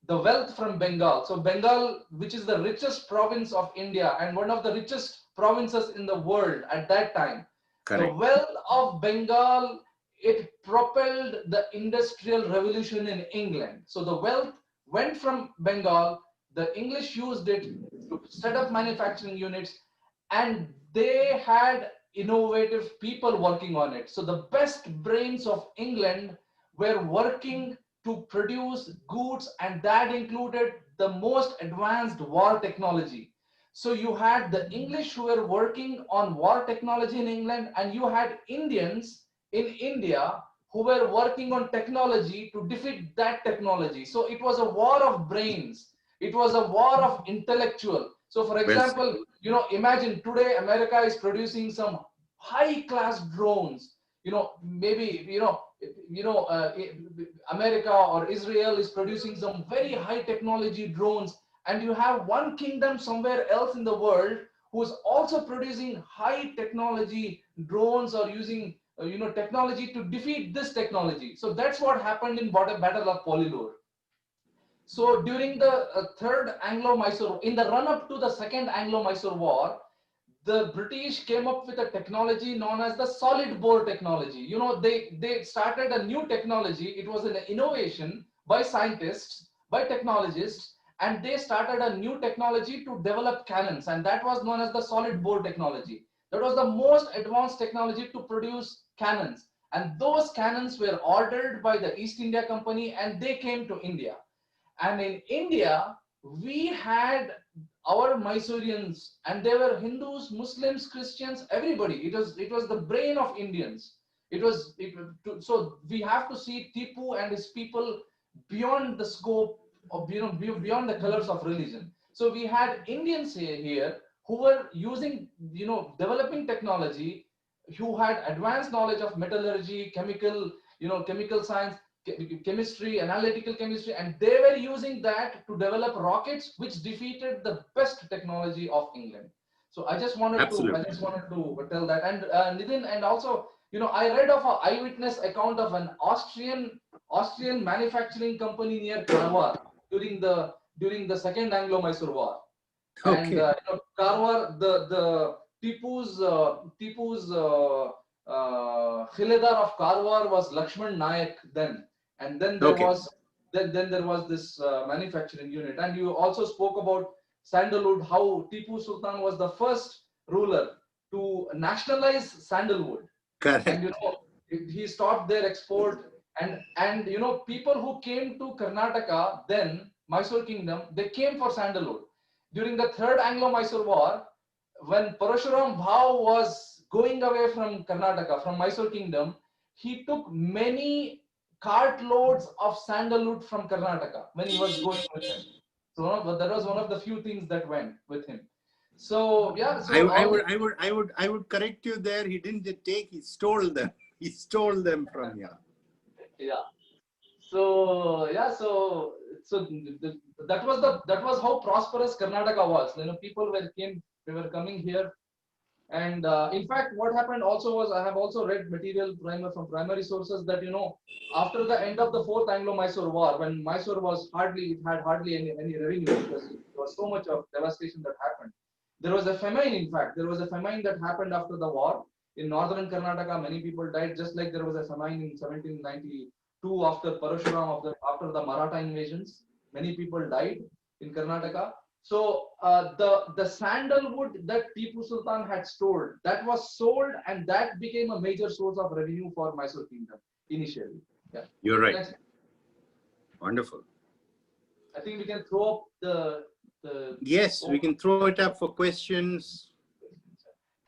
the wealth from Bengal. So Bengal, which is the richest province of India and one of the richest provinces in the world at that time, correct. The wealth of Bengal, it propelled the industrial revolution in England. So the wealth went from Bengal, the English used it to set up manufacturing units, and they had innovative people working on it. So the best brains of England were working to produce goods, and that included the most advanced war technology. So you had the English who were working on war technology in England, and you had Indians in India who were working on technology to defeat that technology. So it was a war of brains. It was a war of intellectual. So for example, imagine today America is producing some high class drones. Maybe America or Israel is producing some very high technology drones, and you have one kingdom somewhere else in the world who is also producing high technology drones or using technology to defeat this technology. So that's what happened in Battle of Polilur. So during the third Anglo-Mysore, in the run-up to the second Anglo-Mysore War, the British came up with a technology known as the solid bore technology. They started a new technology. It was an innovation by scientists, by technologists, and they started a new technology to develop cannons, and that was known as the solid bore technology. That was the most advanced technology to produce cannons, and those cannons were ordered by the East India Company, and they came to India. And in India, we had our Mysoreans, and they were Hindus, Muslims, Christians, everybody. It was the brain of Indians. So we have to see Tipu and his people beyond the scope of beyond the colors of religion. So we had Indians here who were using developing technology, who had advanced knowledge of metallurgy, chemical science, chemistry, analytical chemistry, and they were using that to develop rockets which defeated the best technology of England. So I just wanted to tell that. And Nidhin, and also I read of an eyewitness account of an Austrian manufacturing company near Karwar during the second Anglo-Mysore War. Okay. And Karwar, the Tipu's Khilidar of Karwar was Lakshman Nayak then. And then there was this manufacturing unit. And you also spoke about sandalwood, how Tipu Sultan was the first ruler to nationalize sandalwood. Correct. And he stopped their export. And people who came to Karnataka then, Mysore Kingdom, they came for sandalwood. During the third Anglo-Mysore War, when Parashuram Bhau was going away from Karnataka, from Mysore Kingdom, he took many cartloads of sandalwood from Karnataka when he was going with him. So that was one of the few things that went with him. So yeah, so I would correct you there. He didn't take; he stole them. He stole them from here. Yeah. So yeah, so that was how prosperous Karnataka was. People were coming here. And in fact, what happened also was, I have also read material from primary sources that, after the end of the fourth Anglo-Mysore War, when Mysore had hardly any revenue because there was so much of devastation that happened. There was a famine, in fact. There was a famine that happened after the war. In northern Karnataka, many people died, just like there was a famine in 1792 after Parashuram, after the Maratha invasions. Many people died in Karnataka. So the sandalwood that Tipu Sultan had stored, that was sold, and that became a major source of revenue for Mysore Kingdom initially. Yeah, you're right. Next. Wonderful. I think we can throw up the. Yes, we can throw it up for questions.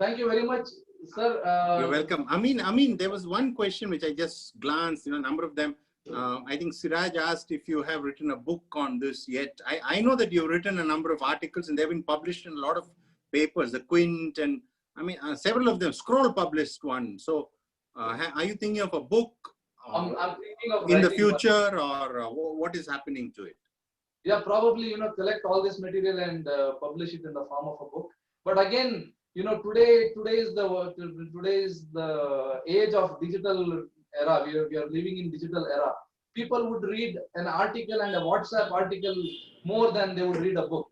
Thank you very much, sir. You're welcome. Ameen, there was one question which I just glanced. A number of them. I think Siraj asked if you have written a book on this yet. I know that you've written a number of articles and they've been published in a lot of papers, the Quint, and several of them. Scroll published one. So are you thinking of a book I'm thinking of in the future or what is happening to it? Yeah, probably, collect all this material and publish it in the form of a book. But again, today is the age of digital era. We are living in digital era. People would read an article and a WhatsApp article more than they would read a book.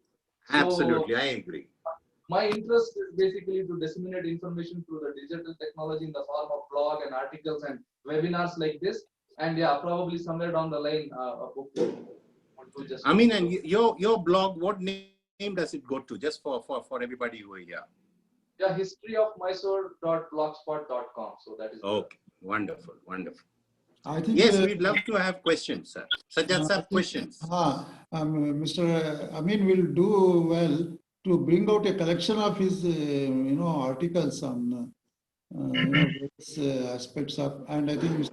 So absolutely, I agree. My interest is basically to disseminate information through the digital technology in the form of blog and articles and webinars like this. And yeah, probably somewhere down the line, a book. And your blog, what name does it go to? Just for everybody who are here. Yeah, historyofmysore.blogspot.com. So that is okay. Wonderful. I think yes, we'd love to have questions, sir. Suggest some questions. Mr. Ameen will do well to bring out a collection of his, articles on, various aspects of, and I think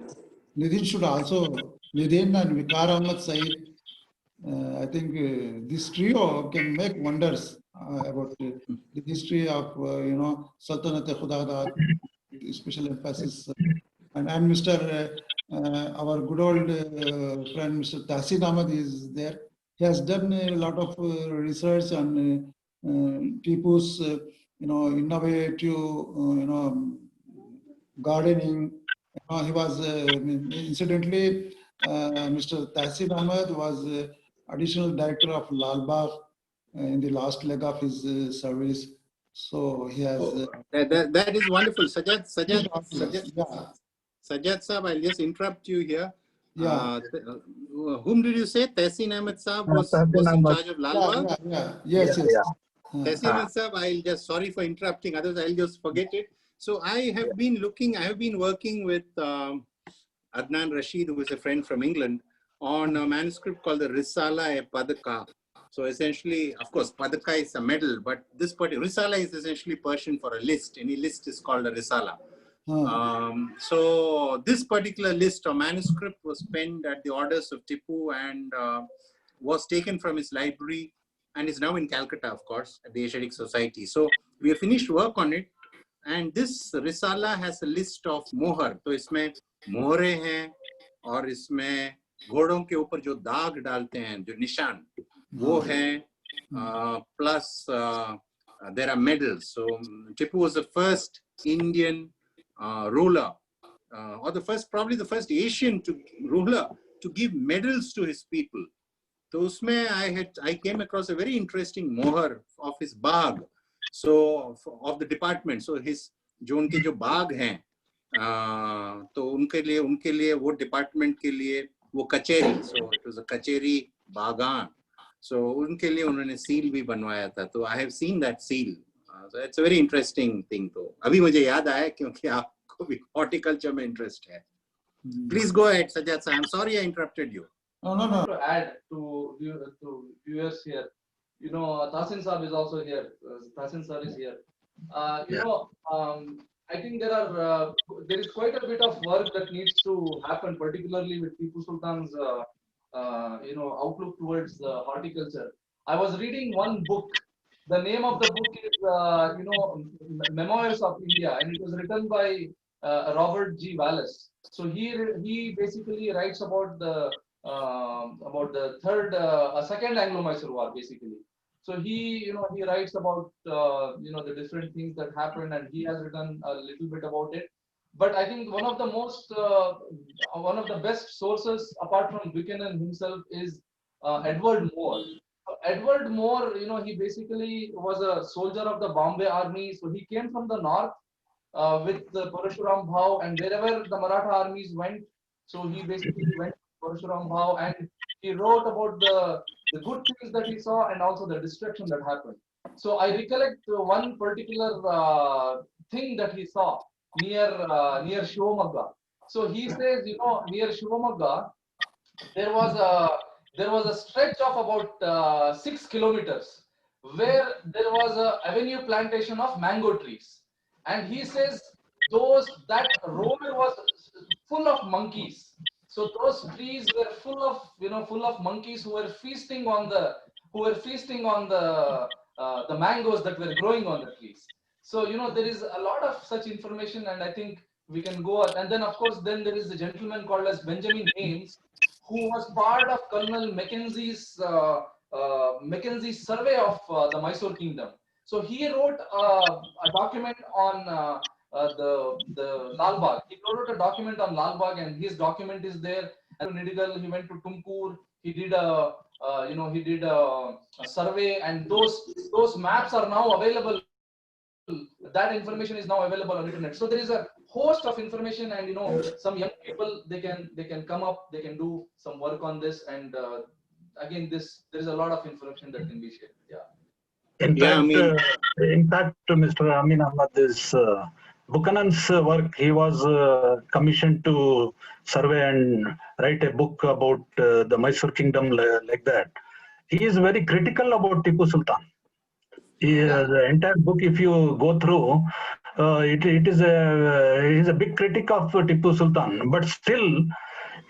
Nidhin should also, Nidhin and Vikar Ahmed Said, I think this trio can make wonders about the history of Sultanate-e-Khudadaad, special emphasis, and Mr. Our good old friend Mr. Tahsin Ahmed is there. He has done a lot of research on Tipu's innovative gardening. He was incidentally Mr. Tahsin Ahmed was additional director of Lal Bagh in the last leg of his service. So he has. That is wonderful. Sajjad Yeah. Sahab, I'll just interrupt you here. Yeah. Whom did you say? Tahsin Ahmed Saab was in charge of Lal Bagh? Yes. Tahsin Ahmed Saab, I'll just, sorry for interrupting, otherwise I'll just forget it. So I have been working with Adnan Rashid, who is a friend from England, on a manuscript called the Risala-e-Padka. So essentially, of course, Padka is a medal, but this particular Risala is essentially Persian for a list. Any list is called a Risala. So this particular list or manuscript was penned at the orders of Tipu and was taken from his library and is now in Calcutta, of course, at the Asiatic Society. So we have finished work on it. And this Risala has a list of mohar. So इसमें मोहरे हैं और इसमें घोड़ों के ऊपर जो दाग डालते हैं, जो निशान, वो हैं. Plus there are medals. So Tipu was the first Indian ruler, or probably the first Asian ruler to give medals to his people. So usme I came across a very interesting mohar of his bagh. So of the department, so his जो उनके जो बाग हैं, तो उनके लिए वो department के लिए वो कचेरी, so it was a कचेरी बागान, so उनके लिए उन्होंने सील भी बनवाया था. तो I have seen that seal. So it's a very interesting thing. तो अभी मुझे याद आया क्योंकि आपको भी horticulture में interest है. Please go ahead, Sajjad sir. I'm sorry I interrupted you. No. To add to viewers here, Tahsin Saab is also here. Tahsin sir is here. I think there is quite a bit of work that needs to happen, particularly with Tipu Sultan's outlook towards horticulture. I was reading one book. The name of the book is Memoirs of India, and it was written by Robert G. Wallace. So he basically writes about the second Anglo-Mysore War, basically. So he writes about the different things that happened, and he has written a little bit about it. But I think one of the best sources apart from Buchanan himself is Edward Moore. Edward Moore, he basically was a soldier of the Bombay army. So he came from the north with the Parashuram Bhav, and wherever the Maratha armies went, so he basically went to Parashuram Bhav, and he wrote about the good things that he saw and also the destruction that happened. So I recollect one particular thing that he saw near Shivamogga. So he says, near Shivamogga, there was a stretch of about 6 kilometers where there was a avenue plantation of mango trees, and he says that road was full of monkeys. So those trees were full of monkeys who were feasting on the mangoes that were growing on the trees. So there is a lot of such information, and I think we can go. And then of course, then there is a gentleman called as Benjamin Haynes, who was part of Colonel Mackenzie's survey of the Mysore Kingdom. So he wrote a document on the Lal Bagh. He wrote a document on Lal Bagh, and his document is there. And Nidigal, he went to Tumkur. He did a survey, and those maps are now available. That information is now available on the internet. So there is a host of information, and some young people, they can come up, they can do some work on this, and again, there is a lot of information that can be shared. In fact, Mr. Ameen Ahmed, this Buchanan's work, he was commissioned to survey and write a book about the Mysore kingdom like that. He is very critical about Tipu Sultan. The entire book, if you go through, he is a big critic of Tipu Sultan, but still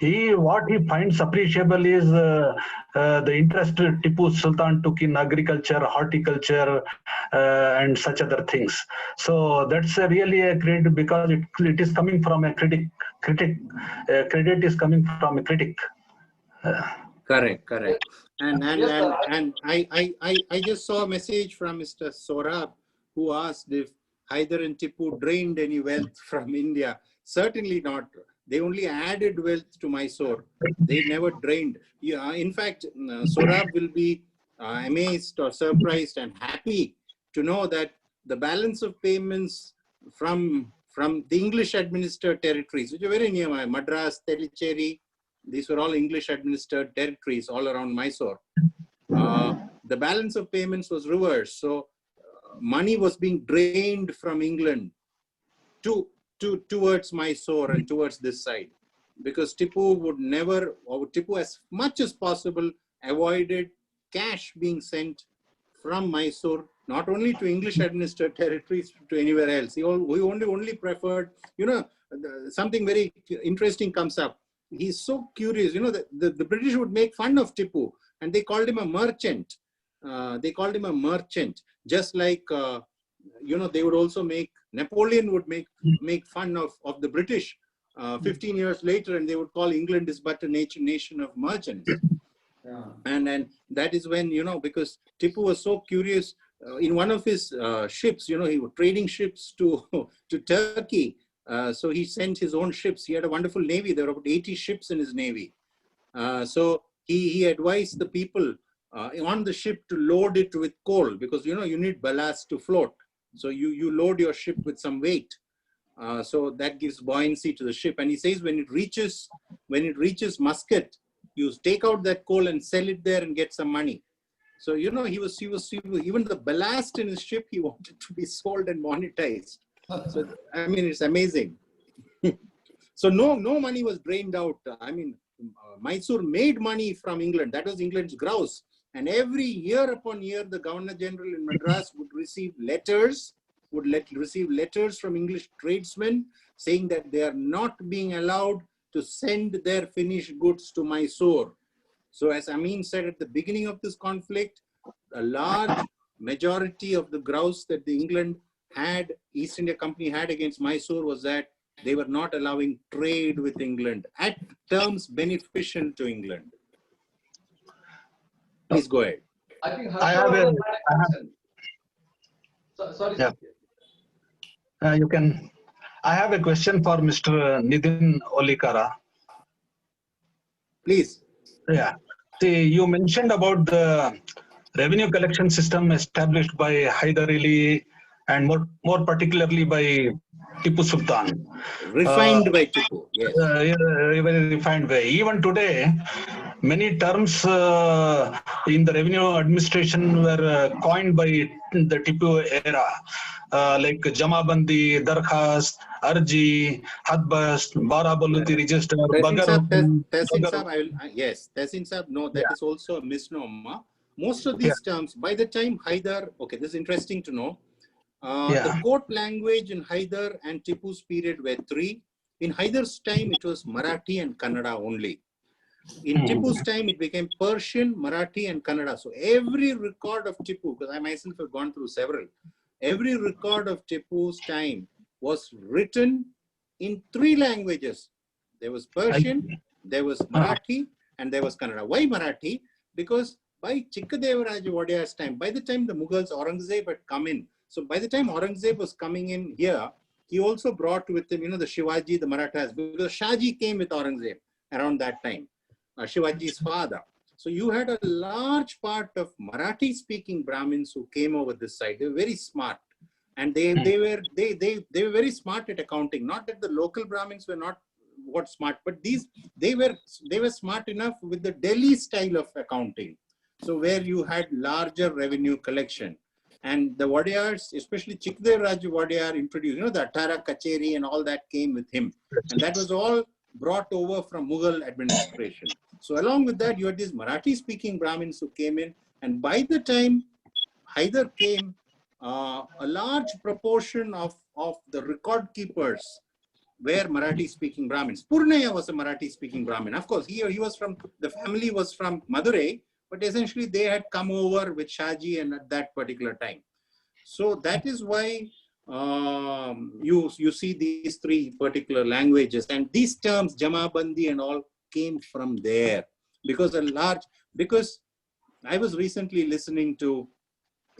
what he finds appreciable is the interest Tipu Sultan took in agriculture, horticulture, and such other things. So that's really a credit because it is coming from a critic. Credit is coming from a critic. Correct, correct. Yes, sir. And I just saw a message from Mr. Sorab who asked if Hyder and Tipu drained any wealth from India. Certainly not. They only added wealth to Mysore. They never drained. Yeah, in fact, Sorab will be amazed or surprised and happy to know that the balance of payments from the English administered territories, which are very near Madras, Tellicherry, these were all English administered territories all around Mysore. The balance of payments was reversed. So money was being drained from England towards Mysore and towards this side, because Tipu would never, or Tipu as much as possible, avoided cash being sent from Mysore, not only to English administered territories, to anywhere else. He only preferred, something very interesting comes up. He's so curious, the British would make fun of Tipu and they called him a merchant. Just like, they would also Napoleon would make fun of the British 15 years later, and they would call England is but a nation of merchants. Yeah. And that is when, because Tipu was so curious, in one of his ships, he was trading ships to Turkey. So he sent his own ships. He had a wonderful navy. There were about 80 ships in his navy. So he advised the people on the ship to load it with coal, because, you need ballast to float. So you load your ship with some weight. So that gives buoyancy to the ship. And he says when it reaches Muscat, you take out that coal and sell it there and get some money. So, he was even the ballast in his ship, he wanted to be sold and monetized. So, I mean, it's amazing. So no money was drained out. I mean, Mysore made money from England. That was England's grouse. And every year upon year, the Governor General in Madras would receive letters from English tradesmen saying that they are not being allowed to send their finished goods to Mysore. So as Ameen said at the beginning of this conflict, a large majority of the grouse that the East India Company had against Mysore was that they were not allowing trade with England at terms beneficial to England. Please go ahead. I think sorry. Yeah. You can. I have a question for Mr. NIDHIN Olikara. Please. Yeah. See, you mentioned about the revenue collection system established by Hyder Ali and more particularly by Tipu Sultan. Refined by Tipu, yes. Very refined way. Even today, many terms in the revenue administration were coined by the Tipu era, like Jamabandi, Darkhast, Arji, Hadbast, Barabaluti register, yes, Tehsin Sahib, no, that is also a misnomer. Most of these terms, by the time Hyder, okay, this is interesting to know. The court language in Hyder and Tipu's period were three. In Hyder's time, it was Marathi and Kannada only. In Tipu's time, it became Persian, Marathi, and Kannada. So every record of Tipu, because I myself have gone through several, every record of Tipu's time was written in three languages. There was Persian, there was Marathi, and there was Kannada. Why Marathi? Because by Chikkadevaraja Wadiyar's time, by the time the Mughals, Aurangzeb had come in, so by the time Aurangzeb was coming in here, he also brought with him, the Shivaji, the Marathas, because Shahji came with Aurangzeb around that time, Shivaji's father. So you had a large part of Marathi-speaking Brahmins who came over this side. They were very smart, and they were very smart at accounting. Not that the local Brahmins were not smart, but they were smart enough with the Delhi style of accounting. So where you had larger revenue collection. And the Wadiyars, especially Chikkadevaraja Wadiyar introduced, the Attara Kacheri and all that came with him. And that was all brought over from Mughal administration. So along with that, you had these Marathi-speaking Brahmins who came in. And by the time Hyder came, a large proportion of the record keepers were Marathi speaking Brahmins. Purnaya was a Marathi speaking Brahmin. Of course, he was from, the family was from Madurai, but essentially they had come over with Shaji and at that particular time. So that is why you see these three particular languages, and these terms, Jamabandi and all, came from there. Because I was recently listening to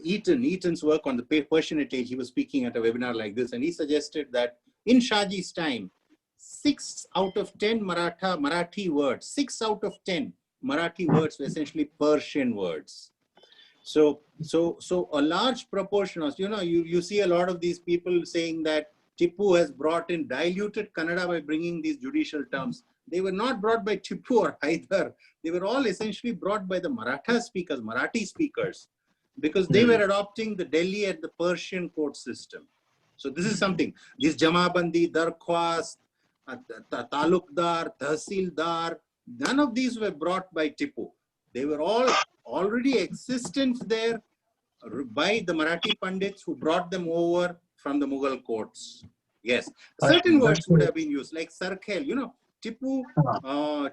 Eaton's work on the Persianate age. He was speaking at a webinar like this, and he suggested that in Shaji's time, 6 out of 10 Marathi words, 6 out of 10 Marathi words were essentially Persian words. So a large proportion of, you see a lot of these people saying that Tipu has brought in diluted Kannada by bringing these judicial terms. They were not brought by Tipu or Hyder. They were all essentially brought by the Marathi speakers, because they were adopting the Delhi and the Persian court system. So this is something. This Jamabandi, Darkhwast, Talukdar, Tahsildar, none of these were brought by Tipu. They were all already existent there by the Marathi Pandits who brought them over from the Mughal courts. Yes, certain words would have been used, like Sarkhel. Tipu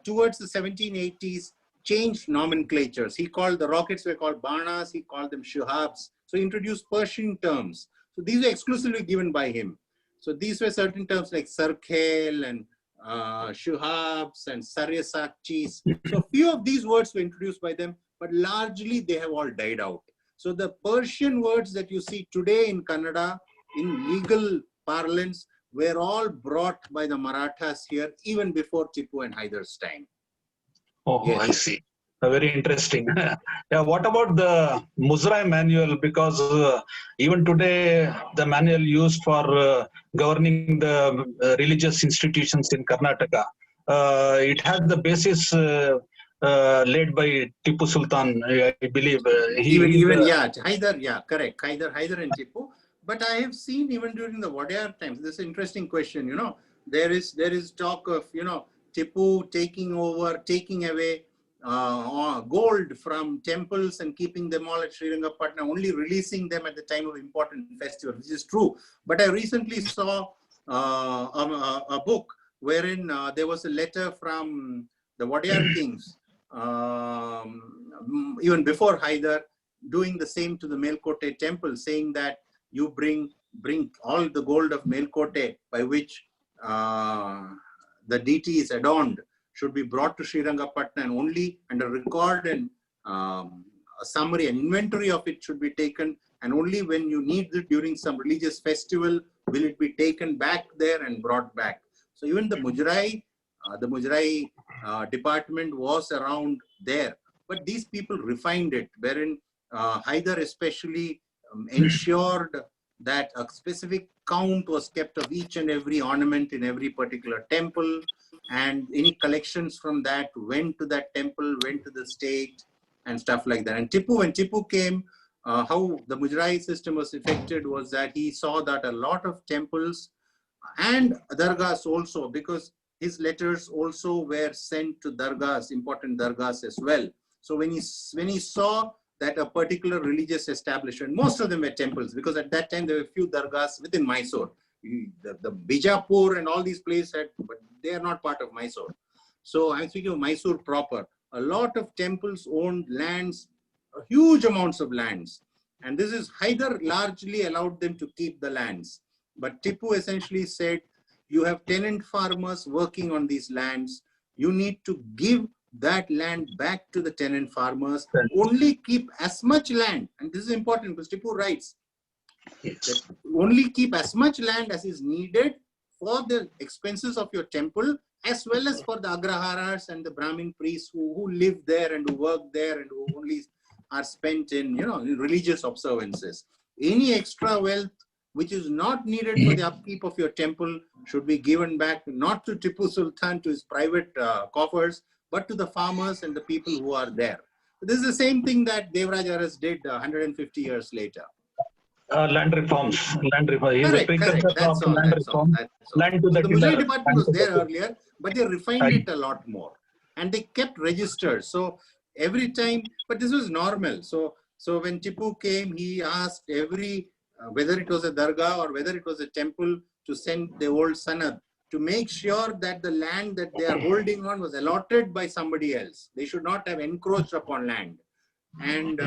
towards the 1780s changed nomenclatures. He called the rockets were called Banas, he called them Shuhabs. So he introduced Persian terms. So these were exclusively given by him. So these were certain terms like Sarkhel and Shuhabs and Saryasakchis. So few of these words were introduced by them, but largely they have all died out. So the Persian words that you see today in Kannada, in legal parlance, were all brought by the Marathas here even before Tipu and Hyder's time. Oh, yes. I see. Very interesting. Yeah, what about the Muzrai manual? Because even today, the manual used for governing the religious institutions in Karnataka, it has the basis laid by Tipu Sultan, I believe. Hyder, yeah, correct. Hyder and Tipu. But I have seen even during the Wadiyar times, this is an interesting question, there is talk of, Tipu taking away gold from temples and keeping them all at Srirangapatna, only releasing them at the time of important festivals. This is true. But I recently saw a book wherein there was a letter from the Wadiyar kings, even before Hyder, doing the same to the Melkote temple, saying that you bring all the gold of Melkote by which the deity is adorned should be brought to Srirangapatna, and only under record and a summary, an inventory of it should be taken, and only when you need it during some religious festival will it be taken back there and brought back. So even the Mujrai department was around there, but these people refined it, wherein Hyder especially ensured that a specific count was kept of each and every ornament in every particular temple, and any collections from that went to that temple, went to the state and stuff like that. And when Tipu came, how the Mujrai system was affected was that he saw that a lot of temples and dargahs also, because his letters also were sent to dargahs, important dargahs as well. So when he saw that a particular religious establishment, most of them were temples, because at that time there were few dargahs within Mysore. The Bijapur and all these places had, but they are not part of Mysore. So I'm speaking of Mysore proper. A lot of temples owned lands, huge amounts of lands. And this is, Hyder largely allowed them to keep the lands. But Tipu essentially said, you have tenant farmers working on these lands. You need to give that land back to the tenant farmers. Only keep as much land. And this is important because Tipu writes, that only keep as much land as is needed for the expenses of your temple, as well as for the agraharas and the Brahmin priests who live there and who work there and who only are spent in, in religious observances. Any extra wealth which is not needed for the upkeep of your temple should be given back, not to Tipu Sultan, to his private coffers, but to the farmers and the people who are there. This is the same thing that Devraj Aras did 150 years later. Land reforms. He's a precursor That's of land reform. Land to the Muzrai department was there earlier, but they refined it a lot more. And they kept registers. So every time, but this was normal. So when Tipu came, he asked whether it was a dargah or whether it was a temple, to send the old sanad, to make sure that the land that they are holding on was allotted by somebody else. They should not have encroached upon land. And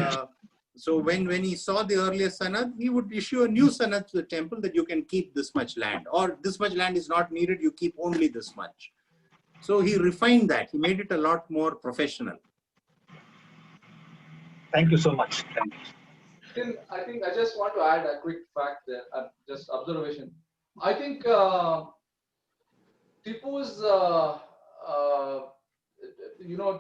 so when he saw the earlier sanad, he would issue a new sanad to the temple that you can keep this much land, or this much land is not needed, you keep only this much. So he refined that. He made it a lot more professional. Thank you so much. Thank you. I think I just want to add a quick fact there, just observation. I think Tipu's,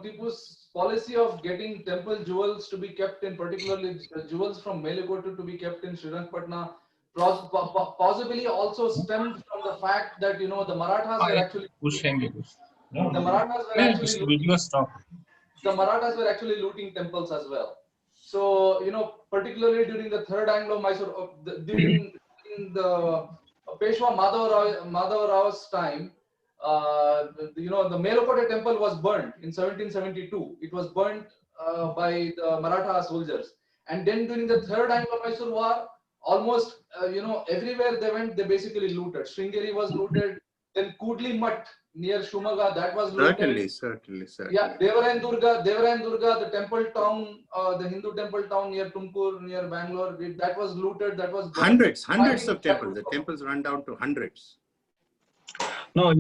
Tipu's policy of getting temple jewels to be kept in, particularly jewels from Melikote to be kept in Srirangapatna, possibly also stemmed from the fact that, the Marathas were actually the Marathas were actually looting temples as well. So, particularly during the third Anglo-Mysore, during the Peshwa Madhava Rao's time, the Melikote temple was burnt in 1772. It was burnt by the Maratha soldiers. And then during the third Anglo-Mysore war, almost, everywhere they went, they basically looted. Sringeri was looted. Then Kudli Mutt near Shivamogga, that was looted. Certainly. Yeah, Devarayan Durga, the temple town, the Hindu temple town near Tumkur, near Bangalore, that was looted. That was hundreds of temples. The temples run down to hundreds. No,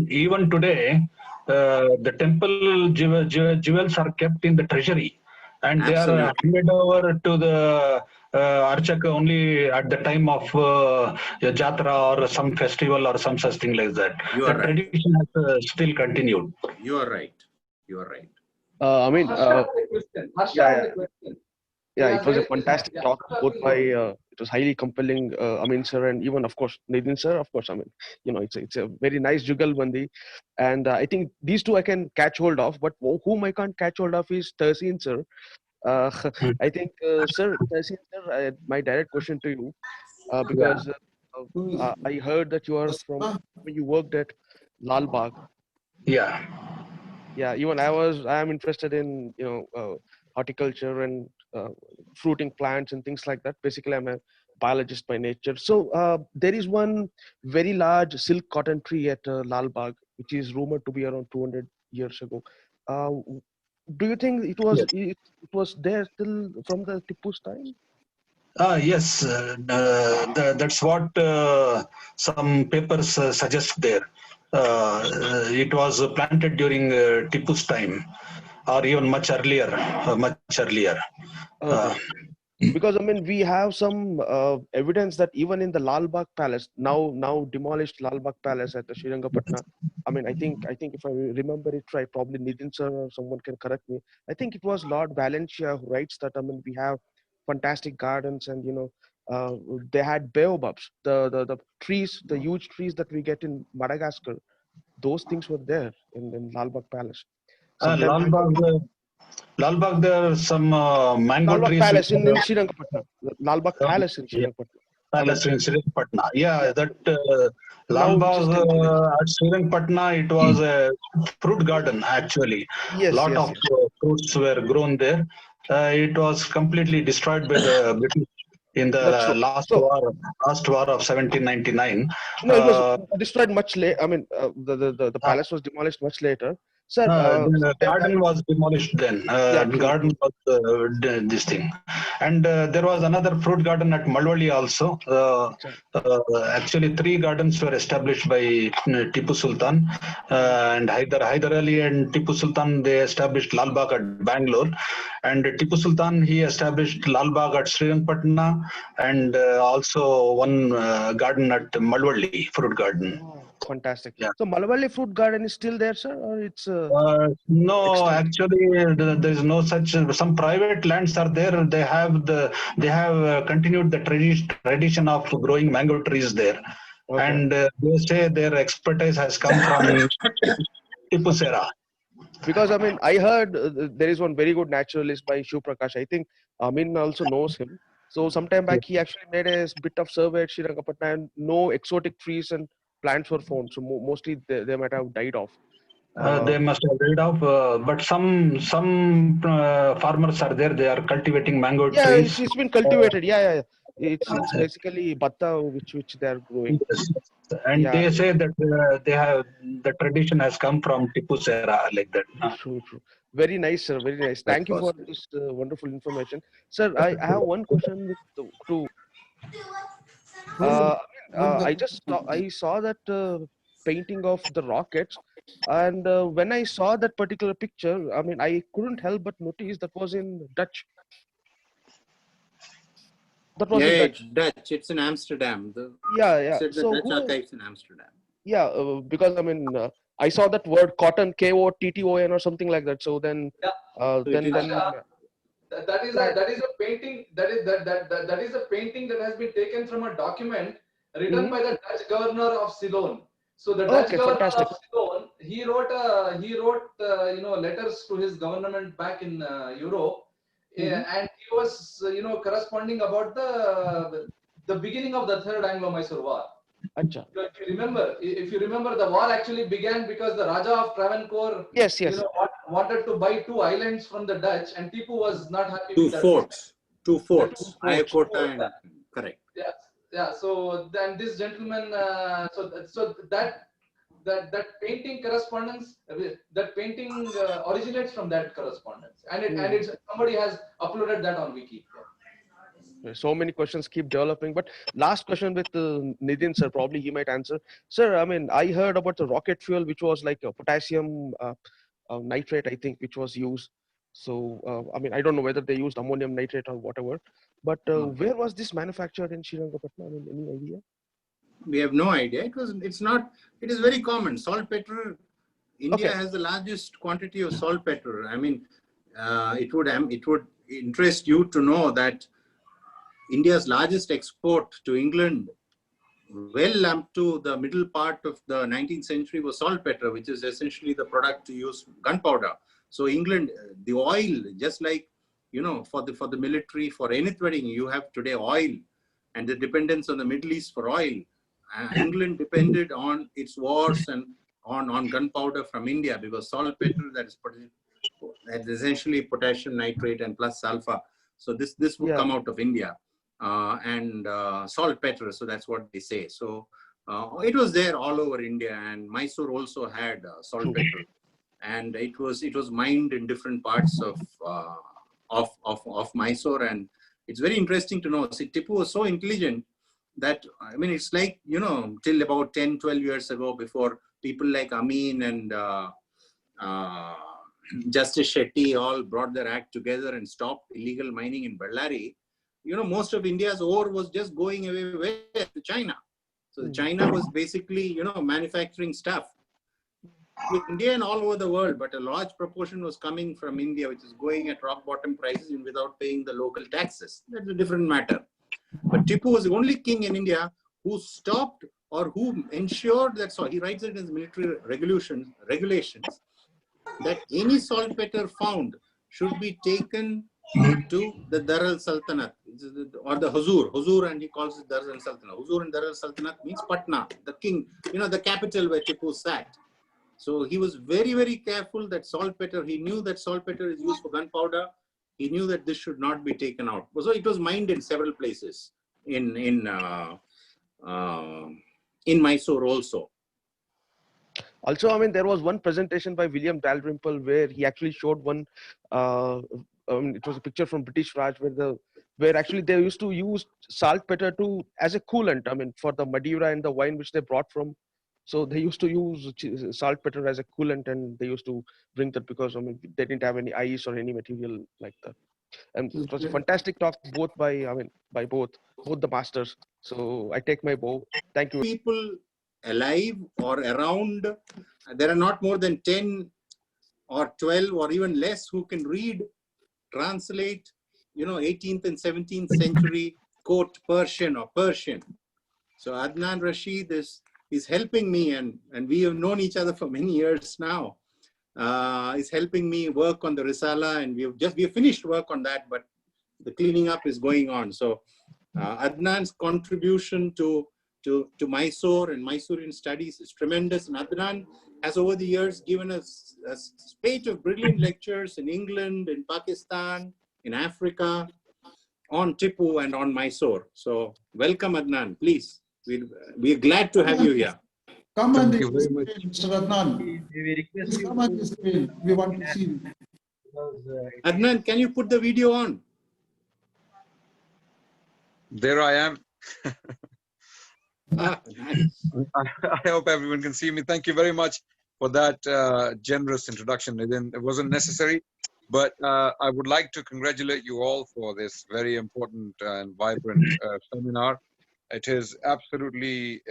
even today, the temple jewels are kept in the treasury, and they are handed over to the Archaka only at the time of Jatra or some festival or some such thing like that. The tradition has still continued. You are right. I mean, Yeah, it was a fantastic talk, both by, it was highly compelling, Ameen sir, and even, of course, Nidhin sir, of course, it's a very nice Jugalbandi. And I think these two I can catch hold of, but whom I can't catch hold of is Tahseen sir. I think, sir, Tahseen sir, my direct question to you, because I heard that you worked at Lal Bagh. Yeah. Yeah, even I am interested in, horticulture and fruiting plants and things like that. Basically, I'm a biologist by nature. So there is one very large silk cotton tree at Lal Bagh, which is rumored to be around 200 years ago. Do you think it was there still from the Tipu's time? Yes, that's what some papers suggest there. It was planted during Tipu's time, or even much earlier. Okay. Because we have some evidence that even in the Lal Bagh Palace, now demolished Lal Bagh Palace at the Srirangapatna. I think if I remember it right, probably Nidhin sir or someone can correct me. I think it was Lord Valencia who writes that we have fantastic gardens, and they had baobabs, the trees, the huge trees that we get in Madagascar. Those things were there in Lal Bagh Palace. Lal Bagh, there are some mango trees. Palace in Srirangapatna. Lal Bagh Palace in Srirangapatna. Palace in Srirangapatna. Yeah, that Lal Bagh at Srirangapatna, it was a fruit garden actually. A lot of fruits were grown there. It was completely destroyed by the British in the last war of 1799. No, it was destroyed much later. The palace was demolished much later. Sir, the garden was demolished then. The garden was this thing. And there was another fruit garden at Malwali also. Actually, 3 gardens were established by Tipu Sultan and Hyder Ali and Tipu Sultan. They established Lal Bagh at Bangalore. And Tipu Sultan, he established Lal Bagh at Srirangapatna, and also one garden at Malwali, fruit garden. Oh, fantastic. Yeah. So Malwali fruit garden is still there, sir, or it's no, actually there is no such. Some private lands are there. They have continued the tradition of growing mango trees there. Okay. And they say their expertise has come from Tipu Sera. Because I heard there is one very good naturalist by Shiv Prakash. I think Ameen also knows him. So sometime back he actually made a bit of survey at Srirangapatna, and no exotic trees and plants were found. So mostly they might have died off. They must have died off, but some farmers are there. They are cultivating mango trees. It's been cultivated. It's basically batta which they are growing. Yes. And Yeah, they say that they have the tradition has come from Tipu Sera, like that. true, true. Very nice, sir. Very nice. That's Thank you for possible. this wonderful information, sir. I have one question with to. Who, what I the, just I saw that painting of the rockets, and when I saw that particular picture, I mean, I couldn't help but notice that was in Dutch. That was Yeah, in it's Dutch. Dutch. It's in Amsterdam. Yeah, It's yeah. at the So Dutch who? archives in Amsterdam. Yeah, because I mean, I saw that word cotton, KOTTON or something like that. So then, Yeah. So it is. That is a that, painting that is a painting that has been taken from a document written mhm. by the Dutch governor of Ceylon. So the Dutch Okay, governor fantastic. of Ceylon, he wrote letters to his government back in Europe, Mhm. and he was corresponding about the beginning of the Third Anglo-Mysore War. Acha. If you remember, the war actually began because the Raja of Travancore, Yes, yes. wanted to buy 2 islands from the Dutch, and Tipu was not happy Two with that. forts. Two The 2 forts. forts. Ayakota and correct. Yeah, yeah. So then this gentleman, that painting correspondence, that painting originates from that correspondence, and it's somebody has uploaded that on Wiki. So many questions keep developing, but last question with Nidhin sir, probably he might answer. Sir, I mean, I heard about the rocket fuel, which was like a potassium nitrate, I think, which was used. So, I mean, I don't know whether they used ammonium nitrate or whatever, but where was this manufactured in Srirangapatna? I mean, any idea? We have no idea. It's not. It is very common. Saltpeter. India Okay. has the largest quantity of saltpeter. I mean, it would interest you to know that India's largest export to England, well up to the middle part of the 19th century, was saltpeter, which is essentially the product to use gunpowder. So England, the oil, just like for the military, for anything, you have today oil, and the dependence on the Middle East for oil. England depended on its wars and on gunpowder from India, because saltpeter, that is essentially potassium nitrate and plus sulfur. So this would Yeah. come out of India. And saltpeter, so that's what they say. So it was there all over India, and Mysore also had saltpeter, and it was mined in different parts of Mysore. And it's very interesting to know. See, Tipu was so intelligent that, I mean, it's like, till about 10-12 years ago, before people like Ameen and Justice Shetty all brought their act together and stopped illegal mining in Ballari. Most of India's ore was just going away to China. So China was basically, manufacturing stuff. India and all over the world, but a large proportion was coming from India, which is going at rock bottom prices and without paying the local taxes. That's a different matter. But Tipu was the only king in India who stopped, or who ensured that, so he writes it in his military regulations, that any saltpeter found should be taken to the Dar al-Sultanate, or the Huzur, and he calls it Dar al-Sultanate. Huzur and Dar al-Sultanate means Patna, the king, the capital where Tipu sat. So he was very, very careful that saltpeter, he knew that saltpeter is used for gunpowder. He knew that this should not be taken out. So it was mined in several places in Mysore also. Also, I mean, there was one presentation by William Dalrymple where he actually showed one. It was a picture from British Raj where actually they used to use saltpeter as a coolant. I mean, for the Madeira and the wine which they brought from. So they used to use saltpeter as a coolant, and they used to drink that because, I mean, they didn't have any ice or any material like that. And it was a fantastic talk, by both the masters. So I take my bow. Thank you. People alive or around, there are not more than 10 or 12 or even less who can read, translate, 18th and 17th century court Persian. So Adnan Rashid is helping me, and we have known each other for many years now. Is helping me work on the Risala, and we have finished work on that, but the cleaning up is going on. So Adnan's contribution to Mysore and Mysorean studies is tremendous, and Adnan has over the years given us a spate of brilliant lectures in England, in Pakistan, in Africa, on Tipu and on Mysore. So welcome, Adnan, please. we're glad to have you here. Come on Thank the you very screen, much. Mr. Adnan. We request Please you come on the screen. We want to see you. because Adnan, can you put the video on? There I am. Nice. I hope everyone can see me. Thank you very much for that generous introduction. It wasn't necessary, but I would like to congratulate you all for this very important and vibrant seminar. It is absolutely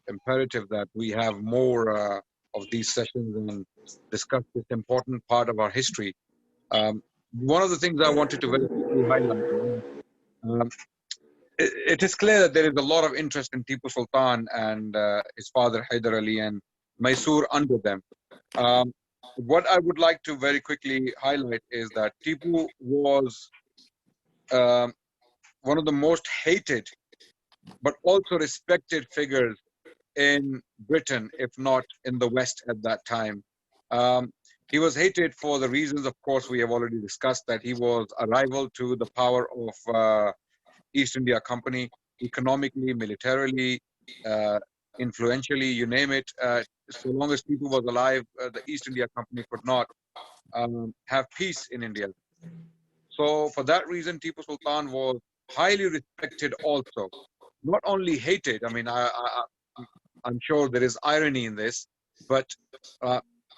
imperative that we have more of these sessions and discuss this important part of our history. One of the things I wanted to very quickly highlight, um, it is clear that there is a lot of interest in Tipu Sultan and his father Hyder Ali and Mysore under them. What I would like to very quickly highlight is that Tipu was one of the most hated but also respected figures in Britain, if not in the West at that time. He was hated for the reasons, of course, we have already discussed, that he was a rival to the power of East India Company, economically, militarily, influentially, you name it. So long as Tipu was alive, the East India Company could not have peace in India. So for that reason, Tipu Sultan was highly respected also. Not only hated, I mean, I'm sure there is irony in this, but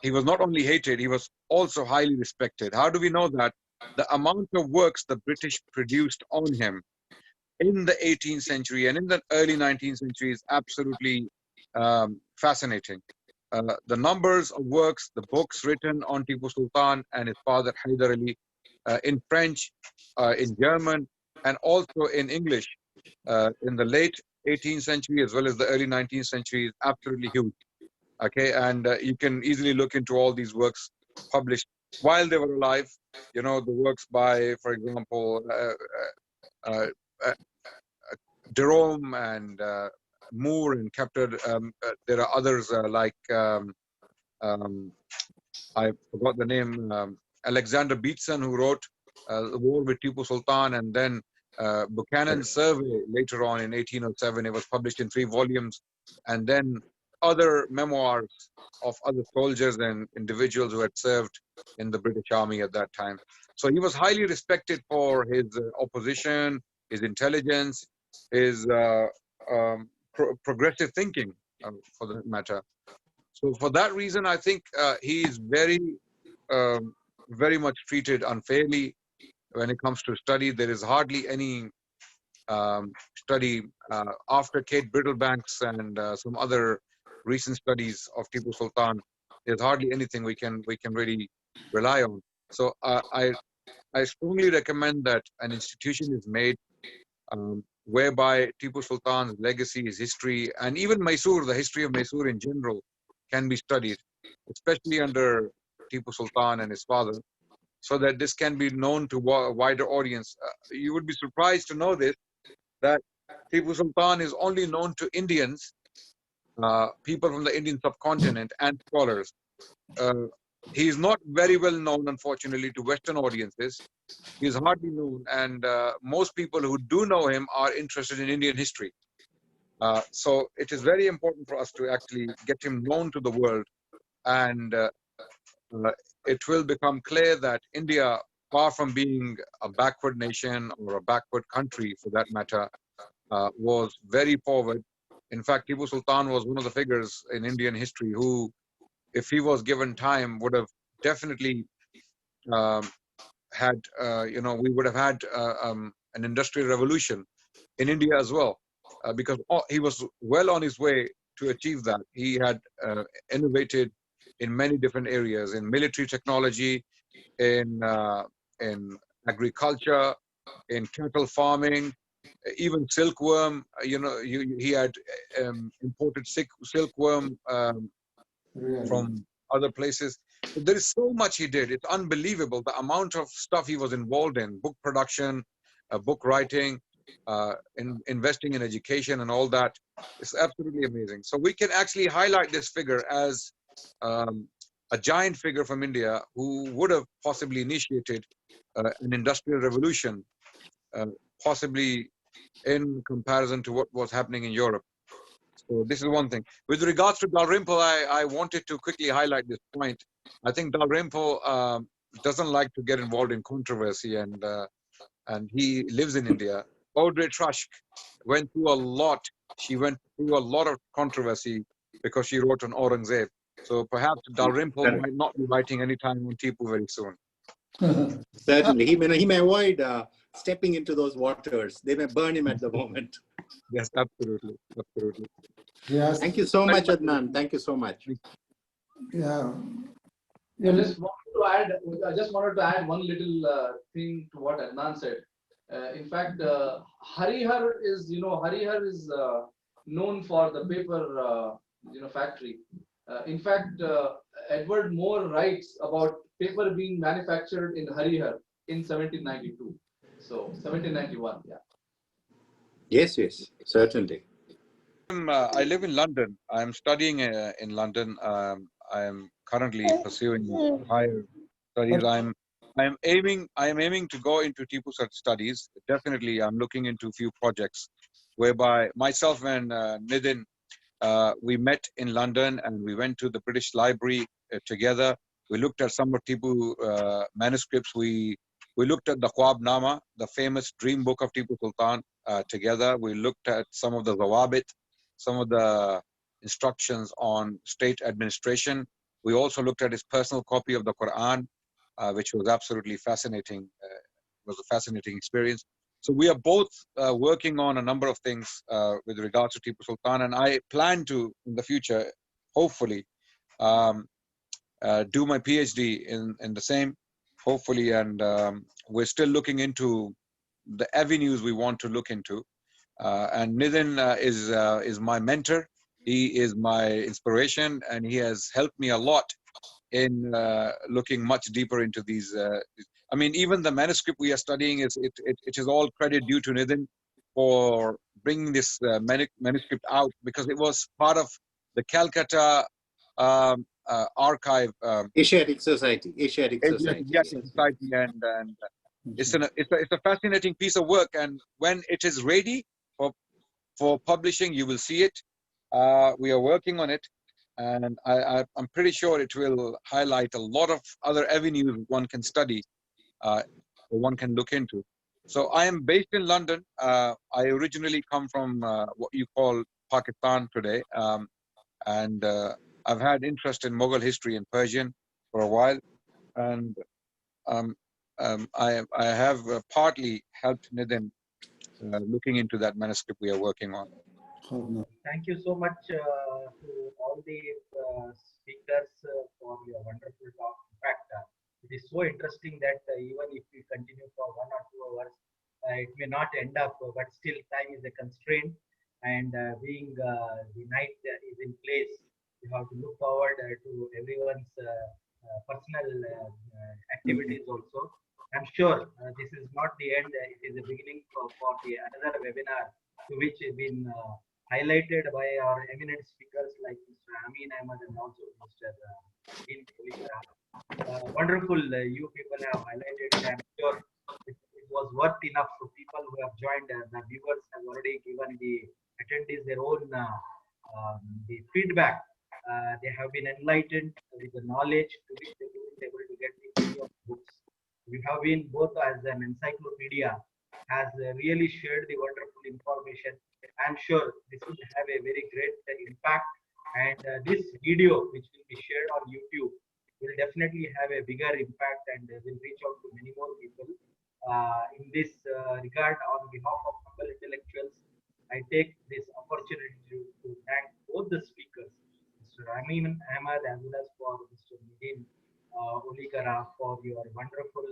he was not only hated, he was also highly respected. How do we know that? The amount of works the British produced on him in the 18th century and in the early 19th century is absolutely fascinating. The numbers of works, the books written on Tipu Sultan and his father Hyder Ali in French, in German, and also in English in the late 18th century as well as the early 19th century is absolutely huge. Okay, and you can easily look into all these works published while they were alive. You know, the works by, for example, Jerome and Moore and Captain. There are others like I forgot the name. Alexander Beatson, who wrote The War with Tipu Sultan, and then Buchanan's Survey later on in 1807. It was published in 3 volumes, and then other memoirs of other soldiers and individuals who had served in the British Army at that time. So he was highly respected for his opposition, his intelligence, his progressive thinking, for that matter. So for that reason, I think he is very much treated unfairly when it comes to study. There is hardly any study after Kate Brittlebank's and some other recent studies of Tipu Sultan. There's hardly anything we can really rely on. So I strongly recommend that an institution is made whereby Tipu Sultan's legacy, his history, and even Mysore, the history of Mysore in general, can be studied, especially under Tipu Sultan and his father, so that this can be known to a wider audience. You would be surprised to know this, that Tipu Sultan is only known to Indians, people from the Indian subcontinent, and scholars. He is not very well known, unfortunately, to Western audiences. He is hardly known, and most people who do know him are interested in Indian history. So it is very important for us to actually get him known to the world, and it will become clear that India, far from being a backward nation or a backward country for that matter, was very forward. In fact, Tipu Sultan was one of the figures in Indian history who, if he was given time, would have definitely had, we would have had an industrial revolution in India as well, because he was well on his way to achieve that. He had innovated in many different areas, in military technology, in agriculture, in cattle farming, even silkworm. He had imported silkworm from other places. So there is so much he did. It's unbelievable the amount of stuff he was involved in: book production, book writing, investing in education, and all that. It's absolutely amazing. So we can actually highlight this figure as a giant figure from India who would have possibly initiated an industrial revolution, possibly in comparison to what was happening in Europe. So this is one thing. With regards to Dalrymple, I wanted to quickly highlight this point. I think Dalrymple doesn't like to get involved in controversy, and he lives in India. Audrey Trusk went through a lot. She went through a lot of controversy because she wrote on Aurangzeb. So perhaps Dalrymple might not be writing anytime on Tipu very soon. Certainly, he may avoid stepping into those waters. They may burn him at the moment. Yes, absolutely, absolutely. Yes. Thank you so much, Adnan. Thank you so much. Yeah. I just wanted to add one little thing to what Adnan said. In fact, Harihar is known for the paper factory. In fact, Edward Moore writes about paper being manufactured in Harihar in 1792. So 1791, yeah. Yes, certainly. I live in London. I'm studying in London. I am currently pursuing higher studies. I am aiming to go into Tipu studies. Definitely, I'm looking into a few projects whereby myself and Nidhin, we met in London and we went to the British Library together. We looked at some of Tipu manuscripts. We looked at the Khwabnama, the famous dream book of Tipu Sultan, together. We looked at some of the Zawabit, some of the instructions on state administration. We also looked at his personal copy of the Quran, which was absolutely fascinating. It was a fascinating experience. So we are both working on a number of things with regards to Tipu Sultan, and I plan to, in the future, hopefully, do my PhD in the same, hopefully, and we're still looking into the avenues we want to look into. And Nidhin is my mentor. He is my inspiration, and he has helped me a lot in looking much deeper into these. I mean, even the manuscript we are studying it is all credit due to Nidhin for bringing this manuscript out, because it was part of the Calcutta archive. Asiatic Society. Asiatic Society. Society, and it's a fascinating piece of work. And when it is ready for publishing, you will see it. We are working on it. And I'm pretty sure it will highlight a lot of other avenues one can study, or one can look into. So I am based in London. I originally come from what you call Pakistan today. And I've had interest in Mughal history and Persian for a while. And I have partly helped Nidhin looking into that manuscript we are working on. Thank you so much to all the speakers for your wonderful talk. In fact, it is so interesting that even if we continue for 1 or 2 hours, it may not end up, but still time is a constraint. And being the night is in place, you have to look forward to everyone's personal activities also. I'm sure this is not the end, it is a beginning for another webinar to which has been highlighted by our eminent speakers like Mr. Ameen Ahmed and also Mr. NIDHIN Olekara. Wonderful, you people have highlighted it. I'm sure it was worth enough for people who have joined. The viewers have already given the attendees their own the feedback. They have been enlightened with the knowledge to which they weren't able to get in any of the books. We have been both as an encyclopedia, has really shared the wonderful information. I'm sure this will have a very great impact, and this video, which will be shared on YouTube, will definitely have a bigger impact and will reach out to many more people. In this regard, on behalf of humble intellectuals, I take this opportunity to thank both the speakers, Mr. Ameen Ahmed as well as for Mr. NIDHIN Olekara, for your wonderful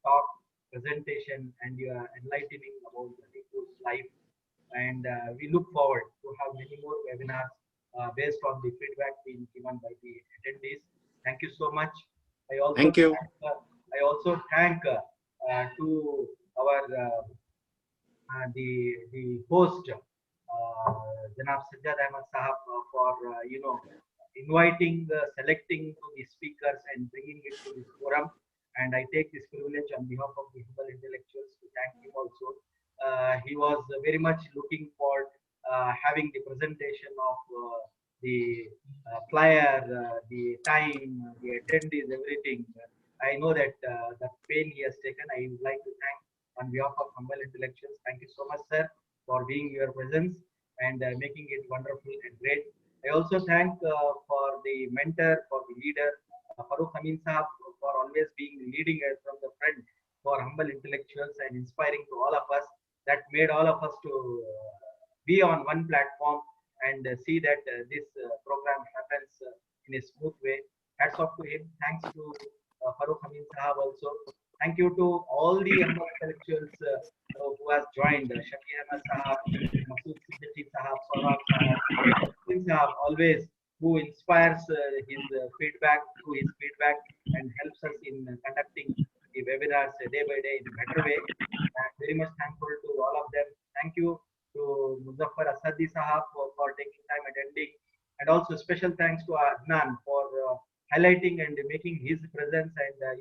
talk, presentation, and your enlightening about the Tipu's life. And we look forward to have many more webinars based on the feedback being given by the attendees. Thank you so much. I also thank to our the host, Janab Sajjad Ahmed Sahab, for inviting, selecting the speakers and bringing it to this forum. And I take this privilege on behalf of the humble intellectuals to thank him also. he was very much looking for having the presentation of the flyer, the time, the attendees, everything. I know that the pain he has taken. I would like to thank on behalf of Humble Intellectuals. Thank you so much, sir, for being your presence and making it wonderful and great. I also thank for the mentor, for the leader, Farooq Ameen Sahab, for always being leading us from the front for Humble Intellectuals and inspiring to all of us. That made all of us to be on one platform and see that this program happens in a smooth way. Hats off to him. Thanks to Farooq Ameen Sahab also. Thank you to all the Humble Intellectuals who has joined. Shakir Ahmed Sahab, Masood Siddiqui Sahab, Saurabh Sahab, Sahab, always who inspires his feedback through his feedback and helps us in conducting the webinars day by day in a better way. I'm very much thankful to all of them. Thank you to Muzaffar Asadi Sahab for taking time attending, and also special thanks to Adnan for highlighting and making his presence and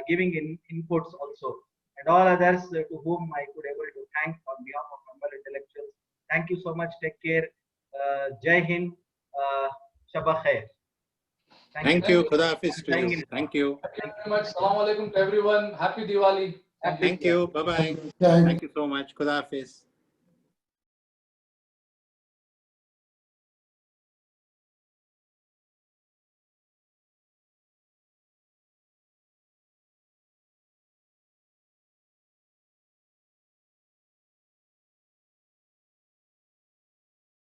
giving inputs also, and all others to whom I could able to thank on behalf of Humble Intellectuals. Thank you so much. Take care. Jai Hind. Shabba Khair. Thank you. Khuda Hafiz to you. Thank you. Thank you very much. Assalamu alaikum to everyone. Happy Diwali. Thank you. Bye-bye. Thank Thank you so much. Khuda Hafiz.